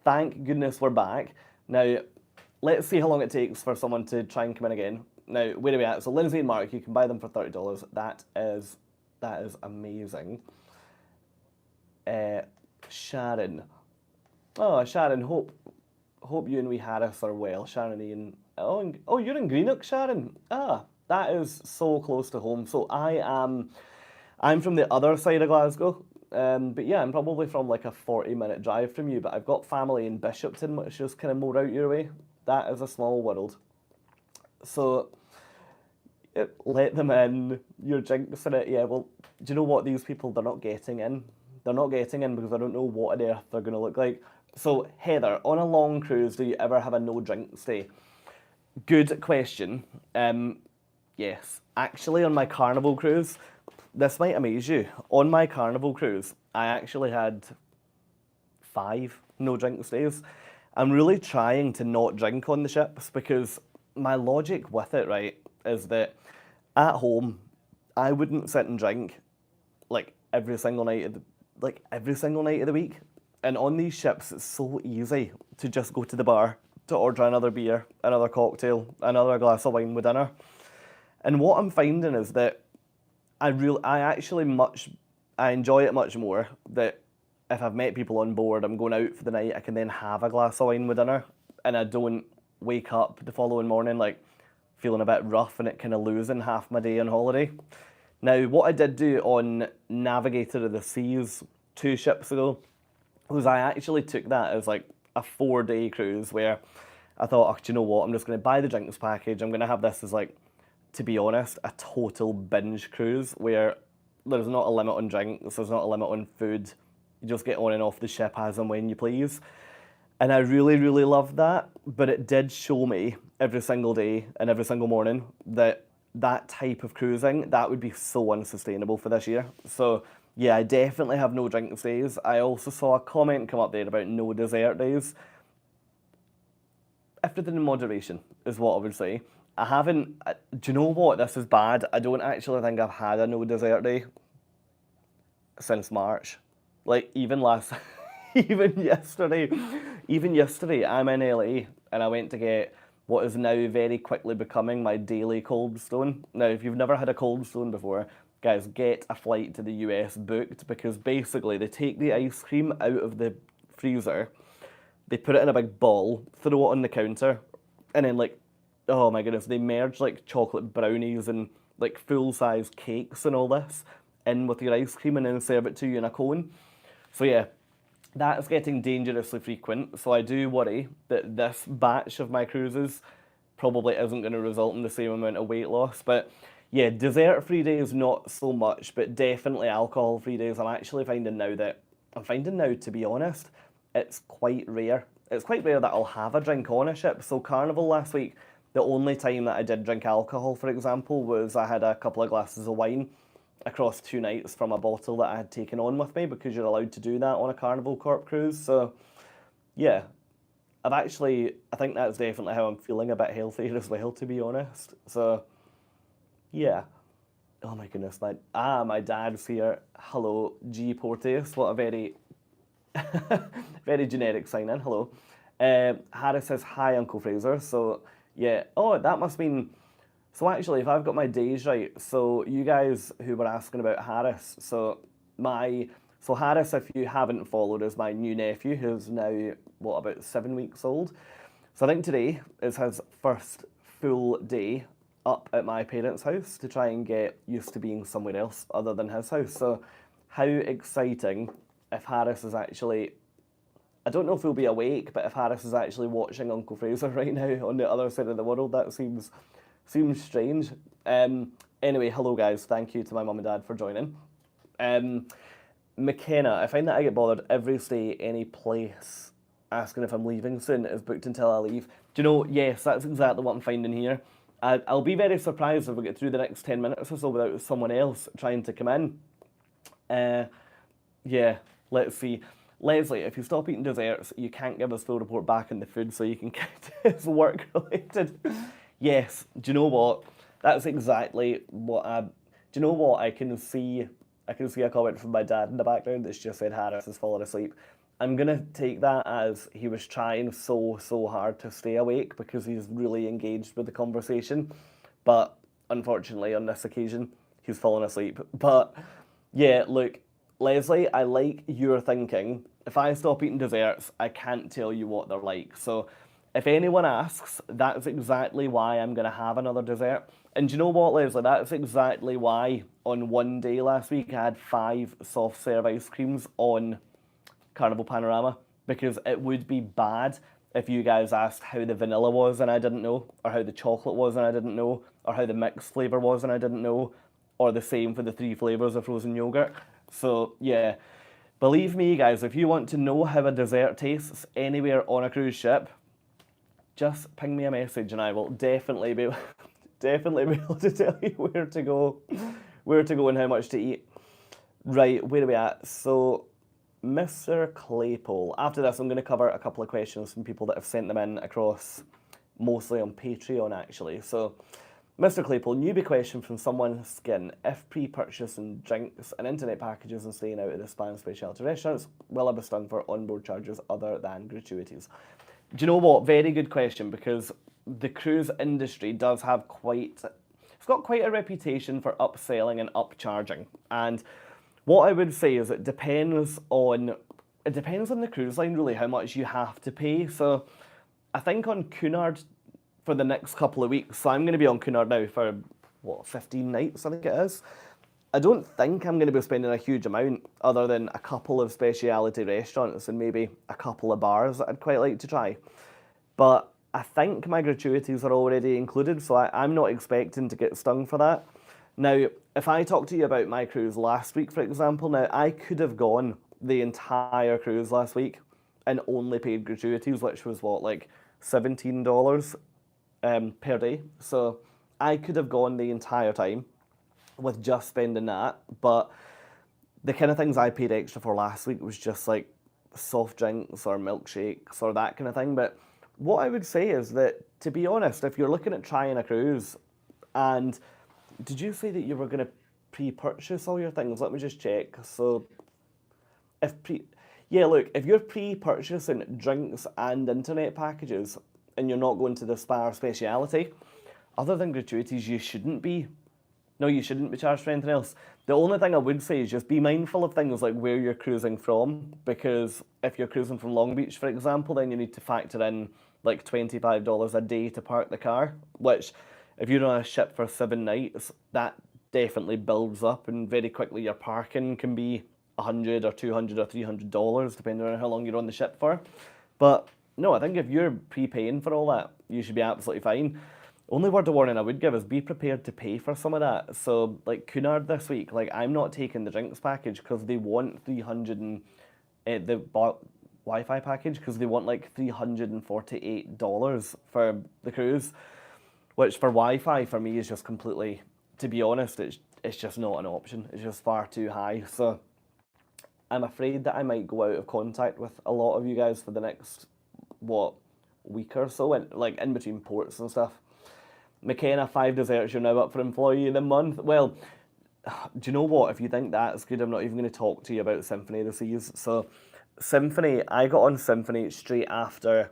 thank goodness we're back. Now, let's see how long it takes for someone to try and come in again. Now, where are we at? So Lindsay and Mark, you can buy them for $30. That is amazing. Sharon. Oh, Sharon, hope you and wee Harris are well. Sharon and oh, you're in Greenock, Sharon. Ah, that is so close to home. So I'm from the other side of Glasgow. But yeah, I'm probably from like a 40-minute drive from you, but I've got family in Bishopton, which is kind of more out your way. That is a small world. So let them in. You're jinxing it. Yeah, well, do you know what? These people, they're not getting in. They're not getting in because I don't know what on earth they're going to look like. So, Heather, on a long cruise, do you ever have a no-drink stay? Good question. Yes. Actually, on my Carnival cruise, this might amaze you. On my Carnival cruise, I actually had 5 no-drink stays. I'm really trying to not drink on the ships because my logic with it, right, is that at home, I wouldn't sit and drink like every single night of the week. And on these ships, it's so easy to just go to the bar to order another beer, another cocktail, another glass of wine with dinner. And what I'm finding is that I enjoy it much more that if I've met people on board, I'm going out for the night, I can then have a glass of wine with dinner, and I don't wake up the following morning like feeling a bit rough and it kind of losing half my day on holiday. Now, what I did do on Navigator of the Seas 2 ships ago was I actually took that as like a 4-day cruise where I thought, oh, do you know what? I'm just going to buy the drinks package. I'm going to have this as like, to be honest, a total binge cruise where there's not a limit on drinks, there's not a limit on food. You just get on and off the ship as and when you please. And I really, really loved that. But it did show me every single day and every single morning that that type of cruising, that would be so unsustainable for this year. So yeah, I definitely have no drink stays. I also saw a comment come up there about no dessert days. Everything in moderation is what I would say. I haven't, do you know what? This is bad. I don't actually think I've had a no dessert day since March. Like even even yesterday, I'm in LA and I went to get what is now very quickly becoming my daily Cold Stone. Now, if you've never had a Cold Stone before, guys, get a flight to the US booked because basically they take the ice cream out of the freezer, they put it in a big ball, throw it on the counter, and then like, oh my goodness, they merge like chocolate brownies and like full-size cakes and all this in with your ice cream and then serve it to you in a cone. So yeah, that is getting dangerously frequent. So I do worry that this batch of my cruises probably isn't going to result in the same amount of weight loss. But yeah, dessert-free days, not so much, but definitely alcohol-free days. I'm finding now, to be honest, it's quite rare. It's quite rare that I'll have a drink on a ship. So Carnival last week, the only time that I did drink alcohol, for example, was I had a couple of glasses of wine across 2 nights from a bottle that I had taken on with me because you're allowed to do that on a Carnival Corp cruise. So yeah, I think that's definitely how I'm feeling, a bit healthier as well, to be honest. So yeah. Oh my goodness, my dad's here. Hello, G Porteous. What a very, very generic sign in. Hello. Harris says, hi, Uncle Fraser. So yeah. Oh, that must mean. So actually, if I've got my days right, so you guys who were asking about Harris, so Harris, if you haven't followed, is my new nephew who's now, what, about 7 weeks old. So I think today is his first full day up at my parents' house to try and get used to being somewhere else other than his house. So how exciting if Harris is actually, I don't know if he'll be awake, but if Harris is actually watching Uncle Fraser right now on the other side of the world, that seems strange. Anyway, hello guys, thank you to my mum and dad for joining. McKenna, I find that I get bothered every stay, any place, asking if I'm leaving soon is booked until I leave. Do you know, yes, that's exactly what I'm finding here. I'll be very surprised if we get through the next 10 minutes or so without someone else trying to come in. Yeah, let's see. Leslie, if you stop eating desserts, you can't give us full report back on the food so you can get it's work related. Yes, do you know what? That's exactly what do you know what? I can see a comment from my dad in the background that's just said Harris has fallen asleep. I'm gonna take that as he was trying so hard to stay awake because he's really engaged with the conversation. But unfortunately on this occasion, he's fallen asleep. But yeah, look, Leslie, I like your thinking. If I stop eating desserts, I can't tell you what they're like. So if anyone asks, that's exactly why I'm going to have another dessert. And do you know what, Leslie? That's exactly why on one day last week I had 5 soft serve ice creams on Carnival Panorama, because it would be bad if you guys asked how the vanilla was and I didn't know, or how the chocolate was and I didn't know, or how the mixed flavour was and I didn't know, or the same for the 3 flavours of frozen yogurt. So yeah, believe me guys, if you want to know how a dessert tastes anywhere on a cruise ship, just ping me a message and I will definitely be able to tell you where to go and how much to eat. Right, where are we at? So Mr. Claypole. After this, I'm going to cover a couple of questions from people that have sent them in across, mostly on Patreon actually. So Mr. Claypole, newbie question from someone Skin. If pre-purchasing drinks and internet packages and staying out at the spa and specialty restaurants, will I be stung for onboard charges other than gratuities? Do you know what? Very good question, because the cruise industry does have it's got quite a reputation for upselling and upcharging. And what I would say is it depends on the cruise line really how much you have to pay. So I think on Cunard for the next couple of weeks, so I'm going to be on Cunard now for 15 nights I think it is. I don't think I'm going to be spending a huge amount other than a couple of speciality restaurants and maybe a couple of bars that I'd quite like to try. But I think my gratuities are already included, so I'm not expecting to get stung for that. Now, if I talk to you about my cruise last week, for example, now I could have gone the entire cruise last week and only paid gratuities, which was like $17 per day. So I could have gone the entire time with just spending that, but the kind of things I paid extra for last week was just like soft drinks or milkshakes or that kind of thing. But what I would say is that, to be honest, if you're looking at trying a cruise, and did you say that you were going to pre-purchase all your things? Let me just check. So if you're pre-purchasing drinks and internet packages and you're not going to the spa or speciality, other than gratuities, you shouldn't be charged for anything else. The only thing I would say is just be mindful of things like where you're cruising from, because if you're cruising from Long Beach, for example, then you need to factor in like $25 a day to park the car, which if you're on a ship for 7 nights, that definitely builds up, and very quickly your parking can be $100 or $200 or $300 depending on how long you're on the ship for. But no, I think if you're prepaying for all that, you should be absolutely fine. Only word of warning I would give is be prepared to pay for some of that. So, like Cunard this week, like I'm not taking the drinks package because they want the Wi-Fi package because they want like $348 for the cruise, which for Wi-Fi for me is just completely, to be honest, it's just not an option. It's just far too high. So I'm afraid that I might go out of contact with a lot of you guys for the next week or so, and like in between ports and stuff. McKenna, 5 desserts, you're now up for Employee of the Month. Well, do you know what? If you think that's good, I'm not even going to talk to you about Symphony of the Seas. So, Symphony, I got on Symphony straight after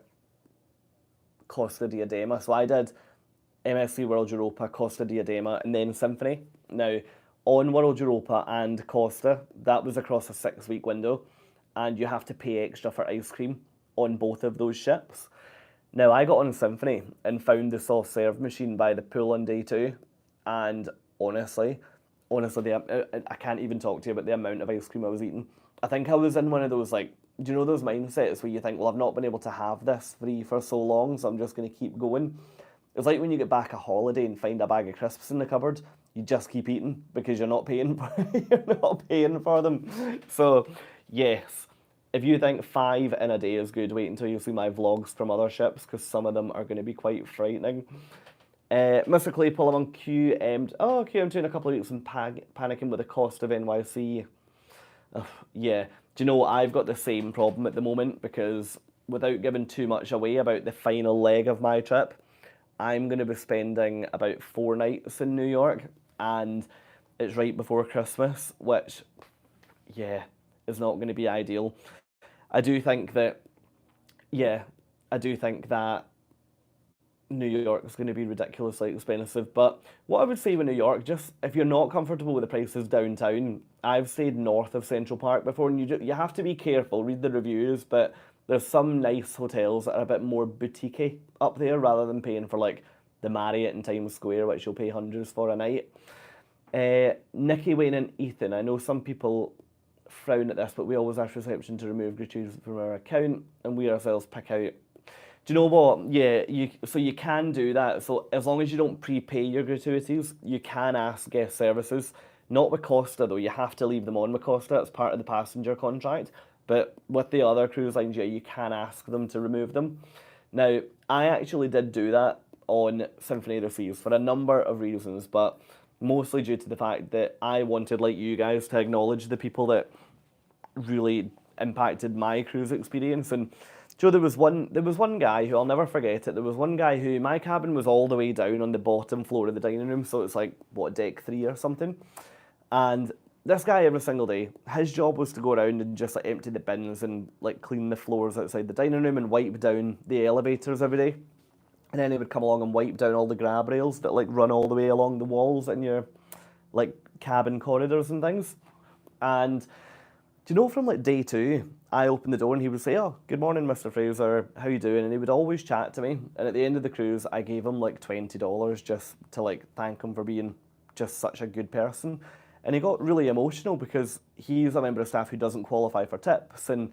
Costa Diadema. So I did MSC World Europa, Costa Diadema, and then Symphony. Now, on World Europa and Costa, that was across a 6-week window, and you have to pay extra for ice cream on both of those ships. Now, I got on Symphony and found the soft serve machine by the pool on day 2, and honestly, I can't even talk to you about the amount of ice cream I was eating. I think I was in one of those, like, do you know those mindsets where you think, well, I've not been able to have this free for so long, so I'm just going to keep going. It's like when you get back a holiday and find a bag of crisps in the cupboard. you just keep eating because you're not paying for you're not paying for them. So yes, if you think 5 in a day is good, wait until you see my vlogs from other ships because some of them are going to be quite frightening. Mr. Claypool, I'm on QM. Oh, QM2 in a couple of weeks and panicking with the cost of NYC. Yeah, do you know I've got the same problem at the moment because without giving too much away about the final leg of my trip, I'm going to be spending about 4 nights in New York and it's right before Christmas, which, yeah, is not going to be ideal. I do think that, yeah, I do think that New York is going to be ridiculously expensive. But what I would say with New York, just if you're not comfortable with the prices downtown, I've stayed north of Central Park before, and you have to be careful. Read the reviews, but there's some nice hotels that are a bit more boutique up there, rather than paying for like the Marriott in Times Square, which you'll pay hundreds for a night. Nikki, Wayne, and Ethan. I know some people frown at this, but we always ask reception to remove gratuities from our account, and we ourselves pick out. Do you know what? Yeah, so you can do that. So as long as you don't prepay your gratuities, you can ask guest services. Not with Costa though. You have to leave them on with Costa. It's part of the passenger contract. But with the other cruise lines, yeah, you can ask them to remove them. Now, I actually did do that on Symphony of the Seas for a number of reasons, but mostly due to the fact that I wanted, like you guys, to acknowledge the people that really impacted my cruise experience. And Joe, there was one guy who I'll never forget it. There was one guy who my cabin was all the way down on the bottom floor of the dining room, so it's like what, deck 3 or something. And this guy every single day, his job was to go around and just like empty the bins and like clean the floors outside the dining room and wipe down the elevators every day. And then he would come along and wipe down all the grab rails that like run all the way along the walls in your like cabin corridors and things. And do you know, from like day 2, I opened the door and he would say, "Oh, good morning, Mr. Fraser. How you doing?" And he would always chat to me. And at the end of the cruise, I gave him like $20 just to like thank him for being just such a good person. And he got really emotional because he's a member of staff who doesn't qualify for tips, and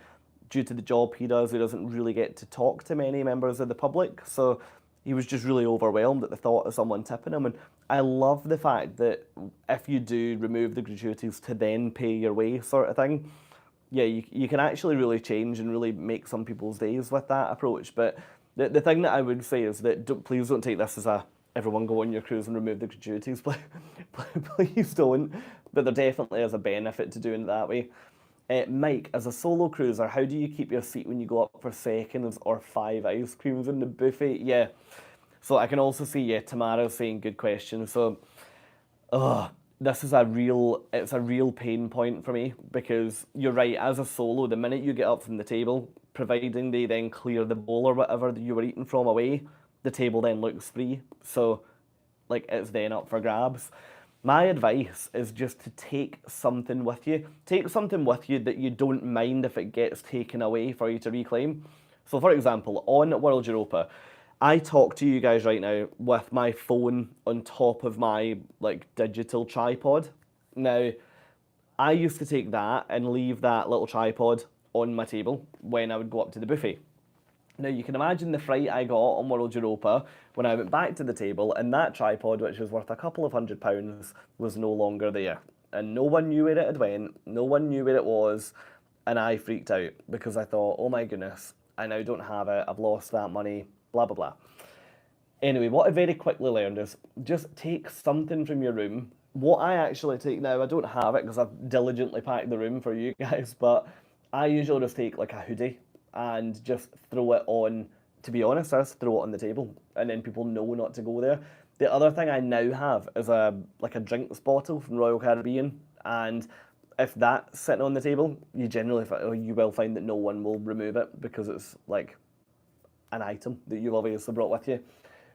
due to the job he does, he doesn't really get to talk to many members of the public. So he was just really overwhelmed at the thought of someone tipping him. And I love the fact that if you do remove the gratuities to then pay your way sort of thing, yeah, you can actually really change and really make some people's days with that approach. But the thing that I would say is that please don't take this as a everyone go on your cruise and remove the gratuities. Please don't. But there definitely is a benefit to doing it that way. Mike, as a solo cruiser, how do you keep your seat when you go up for seconds or 5 ice creams in the buffet? Yeah. So I can also see, yeah, Tamara's saying good question. So, this is it's a real pain point for me because you're right, as a solo, the minute you get up from the table, providing they then clear the bowl or whatever that you were eating from away, the table then looks free. So, like, it's then up for grabs. My advice is just to take something with you. Take something with you that you don't mind if it gets taken away for you to reclaim. So, for example, on World Europa, I talk to you guys right now with my phone on top of my like digital tripod. Now, I used to take that and leave that little tripod on my table when I would go up to the buffet. Now, you can imagine the fright I got on World Europa when I went back to the table and that tripod, which was worth a couple of £100, was no longer there. And no one knew where it had went, no one knew where it was, and I freaked out because I thought, oh my goodness, I now don't have it, I've lost that money, blah, blah, blah. Anyway, what I very quickly learned is just take something from your room. What I actually take now, I don't have it because I've diligently packed the room for you guys, but I usually just take like a hoodie and just throw it on, to be honest, I just throw it on the table and then people know not to go there. The other thing I now have is a drinks bottle from Royal Caribbean, and if that's sitting on the table, you will find that no one will remove it because it's like an item that you've obviously brought with you.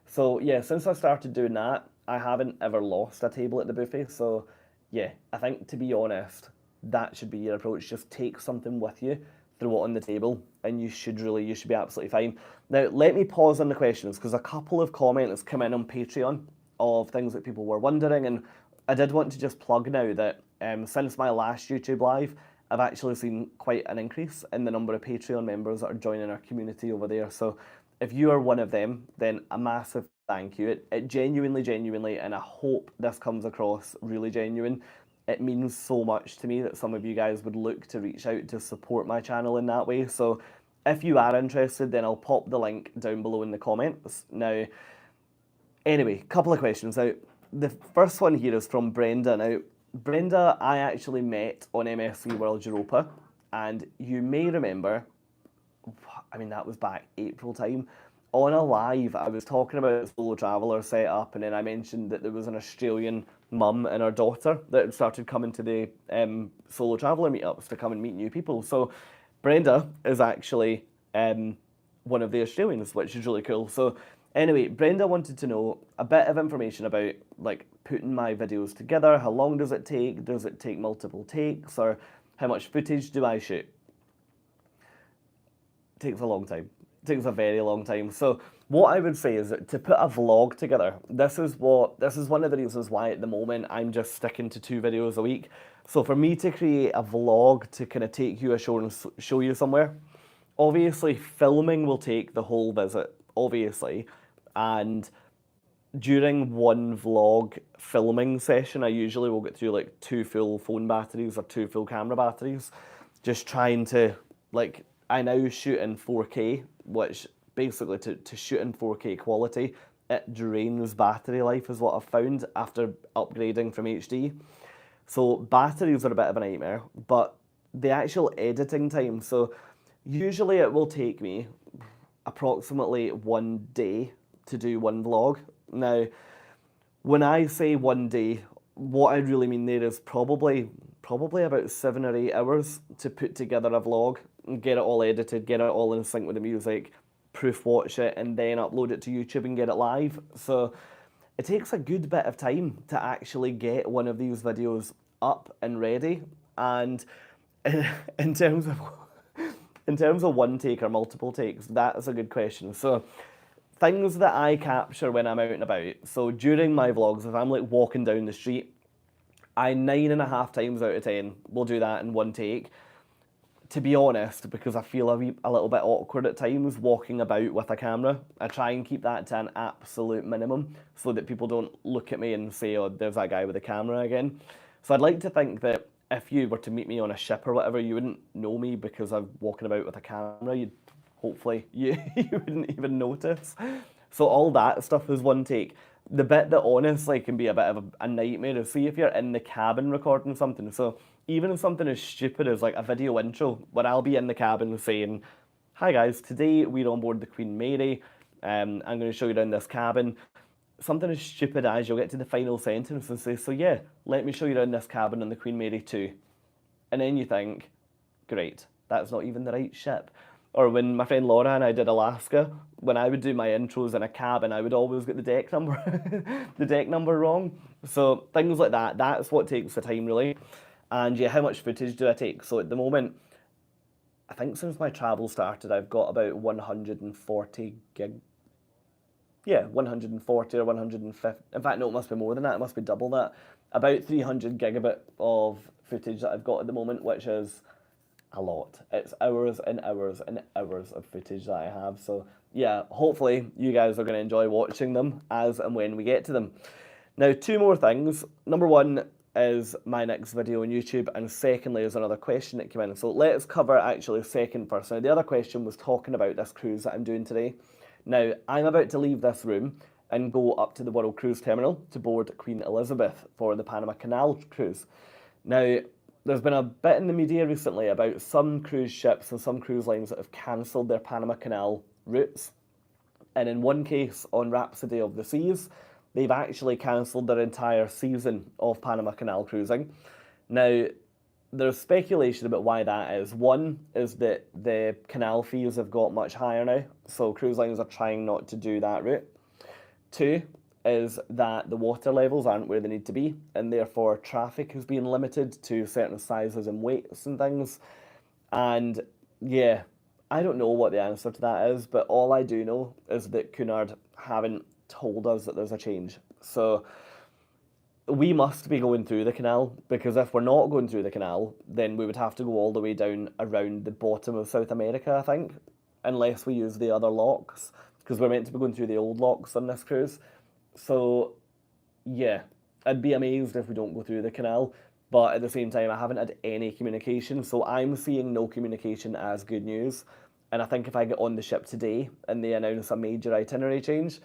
So yeah, since I started doing that, I haven't ever lost a table at the buffet. So yeah, I think to be honest, that should be your approach. Just take something with you, throw it on the table, and you should be absolutely fine. Now, let me pause on the questions because a couple of comments come in on Patreon of things that people were wondering, and I did want to just plug now that since my last YouTube live, I've actually seen quite an increase in the number of Patreon members that are joining our community over there. So if you are one of them, then a massive thank you. It genuinely, and I hope this comes across really genuine. It means so much to me that some of you guys would look to reach out to support my channel in that way. So if you are interested, then I'll pop the link down below in the comments. Now, anyway, couple of questions. Now, the first one here is from Brenda. Now, Brenda, I actually met on MSC World Europa, and you may remember, I mean, that was back April time. On a live, I was talking about a solo traveller setup, and then I mentioned that there was an Australian mum and her daughter that had started coming to the solo traveller meetups to come and meet new people. So Brenda is actually one of the Australians, which is really cool. So anyway, Brenda wanted to know a bit of information about like putting my videos together. How long does it take? Does it take multiple takes? Or how much footage do I shoot? It takes a long time. It takes a very long time. So what I would say is that to put a vlog together, this is one of the reasons why at the moment I'm just sticking to 2 videos a week. So for me to create a vlog to kind of take you ashore and show you somewhere, obviously filming will take the whole visit, obviously. And during one vlog filming session, I usually will get through like 2 full phone batteries or 2 full camera batteries, just trying to, like, I now shoot in 4K, which basically to shoot in 4K quality, it drains battery life is what I've found after upgrading from HD. So batteries are a bit of a nightmare, but the actual editing time, so usually it will take me approximately 1 day to do one vlog. Now, when I say 1 day, what I really mean there is probably about 7 or 8 hours to put together a vlog, and get it all edited, get it all in sync with the music, proof watch it, and then upload it to YouTube and get it live. So it takes a good bit of time to actually get one of these videos up and ready. And in terms of one take or multiple takes, that is a good question. So things that I capture when I'm out and about. So during my vlogs, if I'm like walking down the street, I 9.5 times out of 10 will do that in one take. To be honest, because I feel a little bit awkward at times walking about with a camera, I try and keep that to an absolute minimum so that people don't look at me and say, oh, there's that guy with a camera again. So I'd like to think that if you were to meet me on a ship or whatever, you wouldn't know me because I'm walking about with a camera. Hopefully you wouldn't even notice. So all that stuff is one take. The bit that honestly can be a bit of a nightmare is, see if you're in the cabin recording something. So even something as stupid as like a video intro, where I'll be in the cabin saying, hi guys, today we're on board the Queen Mary. I'm going to show you around this cabin. Something as stupid as you'll get to the final sentence and say, so yeah, let me show you around this cabin on the Queen Mary too. And then you think, great, that's not even the right ship. Or when my friend Laura and I did Alaska, when I would do my intros in a cabin, I would always get the deck number, the deck number wrong. So things like that, that's what takes the time really. And yeah, how much footage do I take? So at the moment, I think since my travel started, I've got about 140 gig. Yeah, 140 or 150. In fact, no, it must be more than that. It must be double that. About 300 gigabit of footage that I've got at the moment, which is a lot. It's hours and hours and hours of footage that I have. So yeah, hopefully you guys are going to enjoy watching them as and when we get to them. Now, 2 more things. Number 1 is my next video on YouTube, and secondly is another question that came in. So let's cover actually second first. Now, the other question was talking about this cruise that I'm doing today. Now, I'm about to leave this room and go up to the World Cruise Terminal to board Queen Elizabeth for the Panama Canal cruise. Now, there's been a bit in the media recently about some cruise ships and some cruise lines that have cancelled their Panama Canal routes. And in one case, on Rhapsody of the Seas, they've actually cancelled their entire season of Panama Canal cruising. Now, there's speculation about why that is. One is that the canal fees have got much higher now, so cruise lines are trying not to do that route. 2 is that the water levels aren't where they need to be, and therefore traffic has been limited to certain sizes and weights and things. And yeah, I don't know what the answer to that is, but all I do know is that Cunard haven't told us that there's a change. So we must be going through the canal, because if we're not going through the canal, then we would have to go all the way down around the bottom of South America, I think, unless we use the other locks. because we're meant to be going through the old locks on this cruise. So, yeah, I'd be amazed if we don't go through the canal. But at the same time, I haven't had any communication. So I'm seeing no communication as good news. And I think if I get on the ship today and they announce a major itinerary change,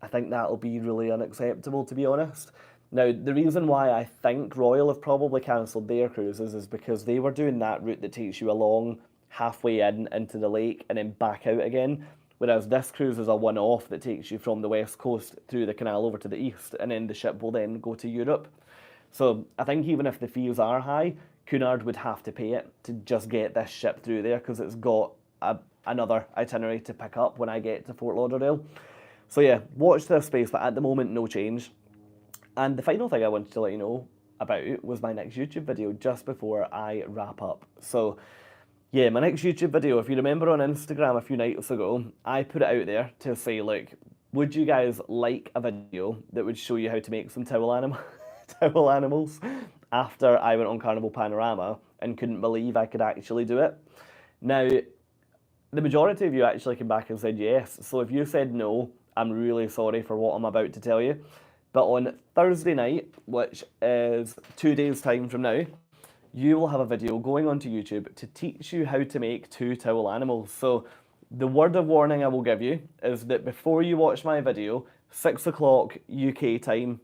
I think that'll be really unacceptable, to be honest. Now, the reason why I think Royal have probably cancelled their cruises is because they were doing that route that takes you along halfway into the lake and then back out again. Whereas this cruise is a one-off that takes you from the west coast through the canal over to the east, and then the ship will then go to Europe. So I think even if the fees are high, Cunard would have to pay it to just get this ship through there because it's got another itinerary to pick up when I get to Fort Lauderdale. So yeah, watch this space, but at the moment, no change. And the final thing I wanted to let you know about was my next YouTube video just before I wrap up. So yeah, my next YouTube video, if you remember on Instagram a few nights ago, I put it out there to say, like, would you guys like a video that would show you how to make some towel animals after I went on Carnival Panorama and couldn't believe I could actually do it? Now, the majority of you actually came back and said yes. So if you said no, I'm really sorry for what I'm about to tell you. But on Thursday night, which is 2 days' time from now, you will have a video going onto YouTube to teach you how to make 2 towel animals. So the word of warning I will give you is that before you watch my video, 6 o'clock UK time,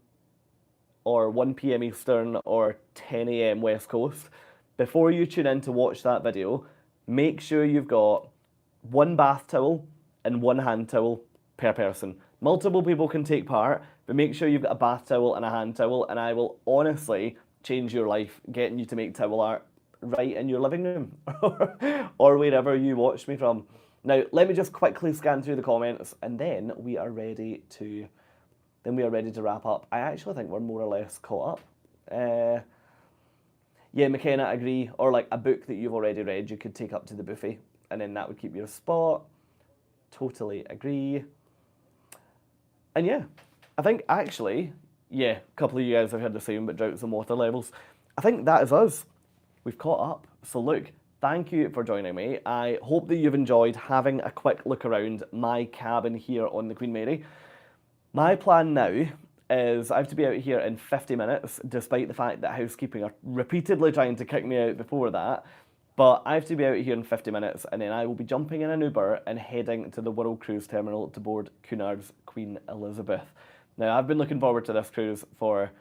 or 1 p.m. Eastern, or 10 a.m. West Coast, before you tune in to watch that video, make sure you've got 1 bath towel and 1 hand towel per person. Multiple people can take part, but make sure you've got a bath towel and a hand towel, and I will honestly change your life getting you to make towel art right in your living room or wherever you watch me from. Now, let me just quickly scan through the comments, and then we are ready to wrap up. I actually think we're more or less caught up. Yeah, McKenna, agree. Or like a book that you've already read, you could take up to the buffet, and then that would keep you a spot. Totally agree. And yeah, I think actually, yeah, a couple of you guys have heard the same, but droughts and water levels. I think that is us. We've caught up. So look, thank you for joining me. I hope that you've enjoyed having a quick look around my cabin here on the Queen Mary. My plan now is I have to be out here in 50 minutes, despite the fact that housekeeping are repeatedly trying to kick me out before that. But I have to be out here in 50 minutes, and then I will be jumping in an Uber and heading to the World Cruise Terminal to board Cunard's Queen Elizabeth. Now, I've been looking forward to this cruise for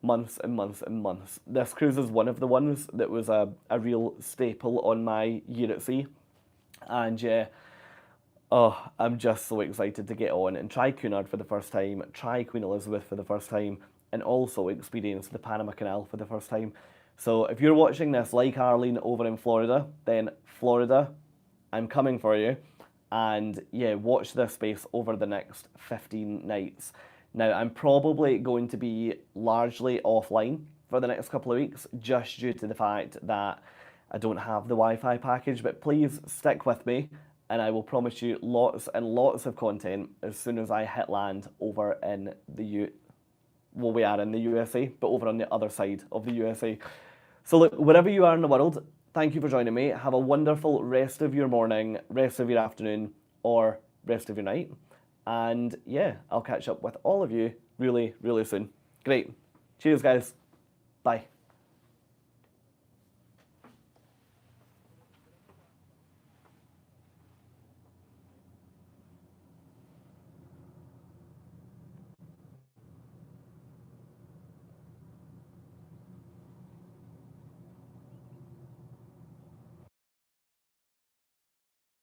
months and months and months. This cruise is one of the ones that was a real staple on my year at sea. And yeah, oh, I'm just so excited to get on and try Cunard for the first time, try Queen Elizabeth for the first time, and also experience the Panama Canal for the first time. So if you're watching this like Arlene over in Florida, then Florida, I'm coming for you. And yeah, watch this space over the next 15 nights. Now, I'm probably going to be largely offline for the next couple of weeks, just due to the fact that I don't have the Wi-Fi package, but please stick with me, and I will promise you lots and lots of content as soon as I hit land over in well, we are in the USA, but over on the other side of the USA. So look, wherever you are in the world, thank you for joining me. Have a wonderful rest of your morning, rest of your afternoon, or rest of your night. And yeah, I'll catch up with all of you really, really soon. Great. Cheers, guys. Bye.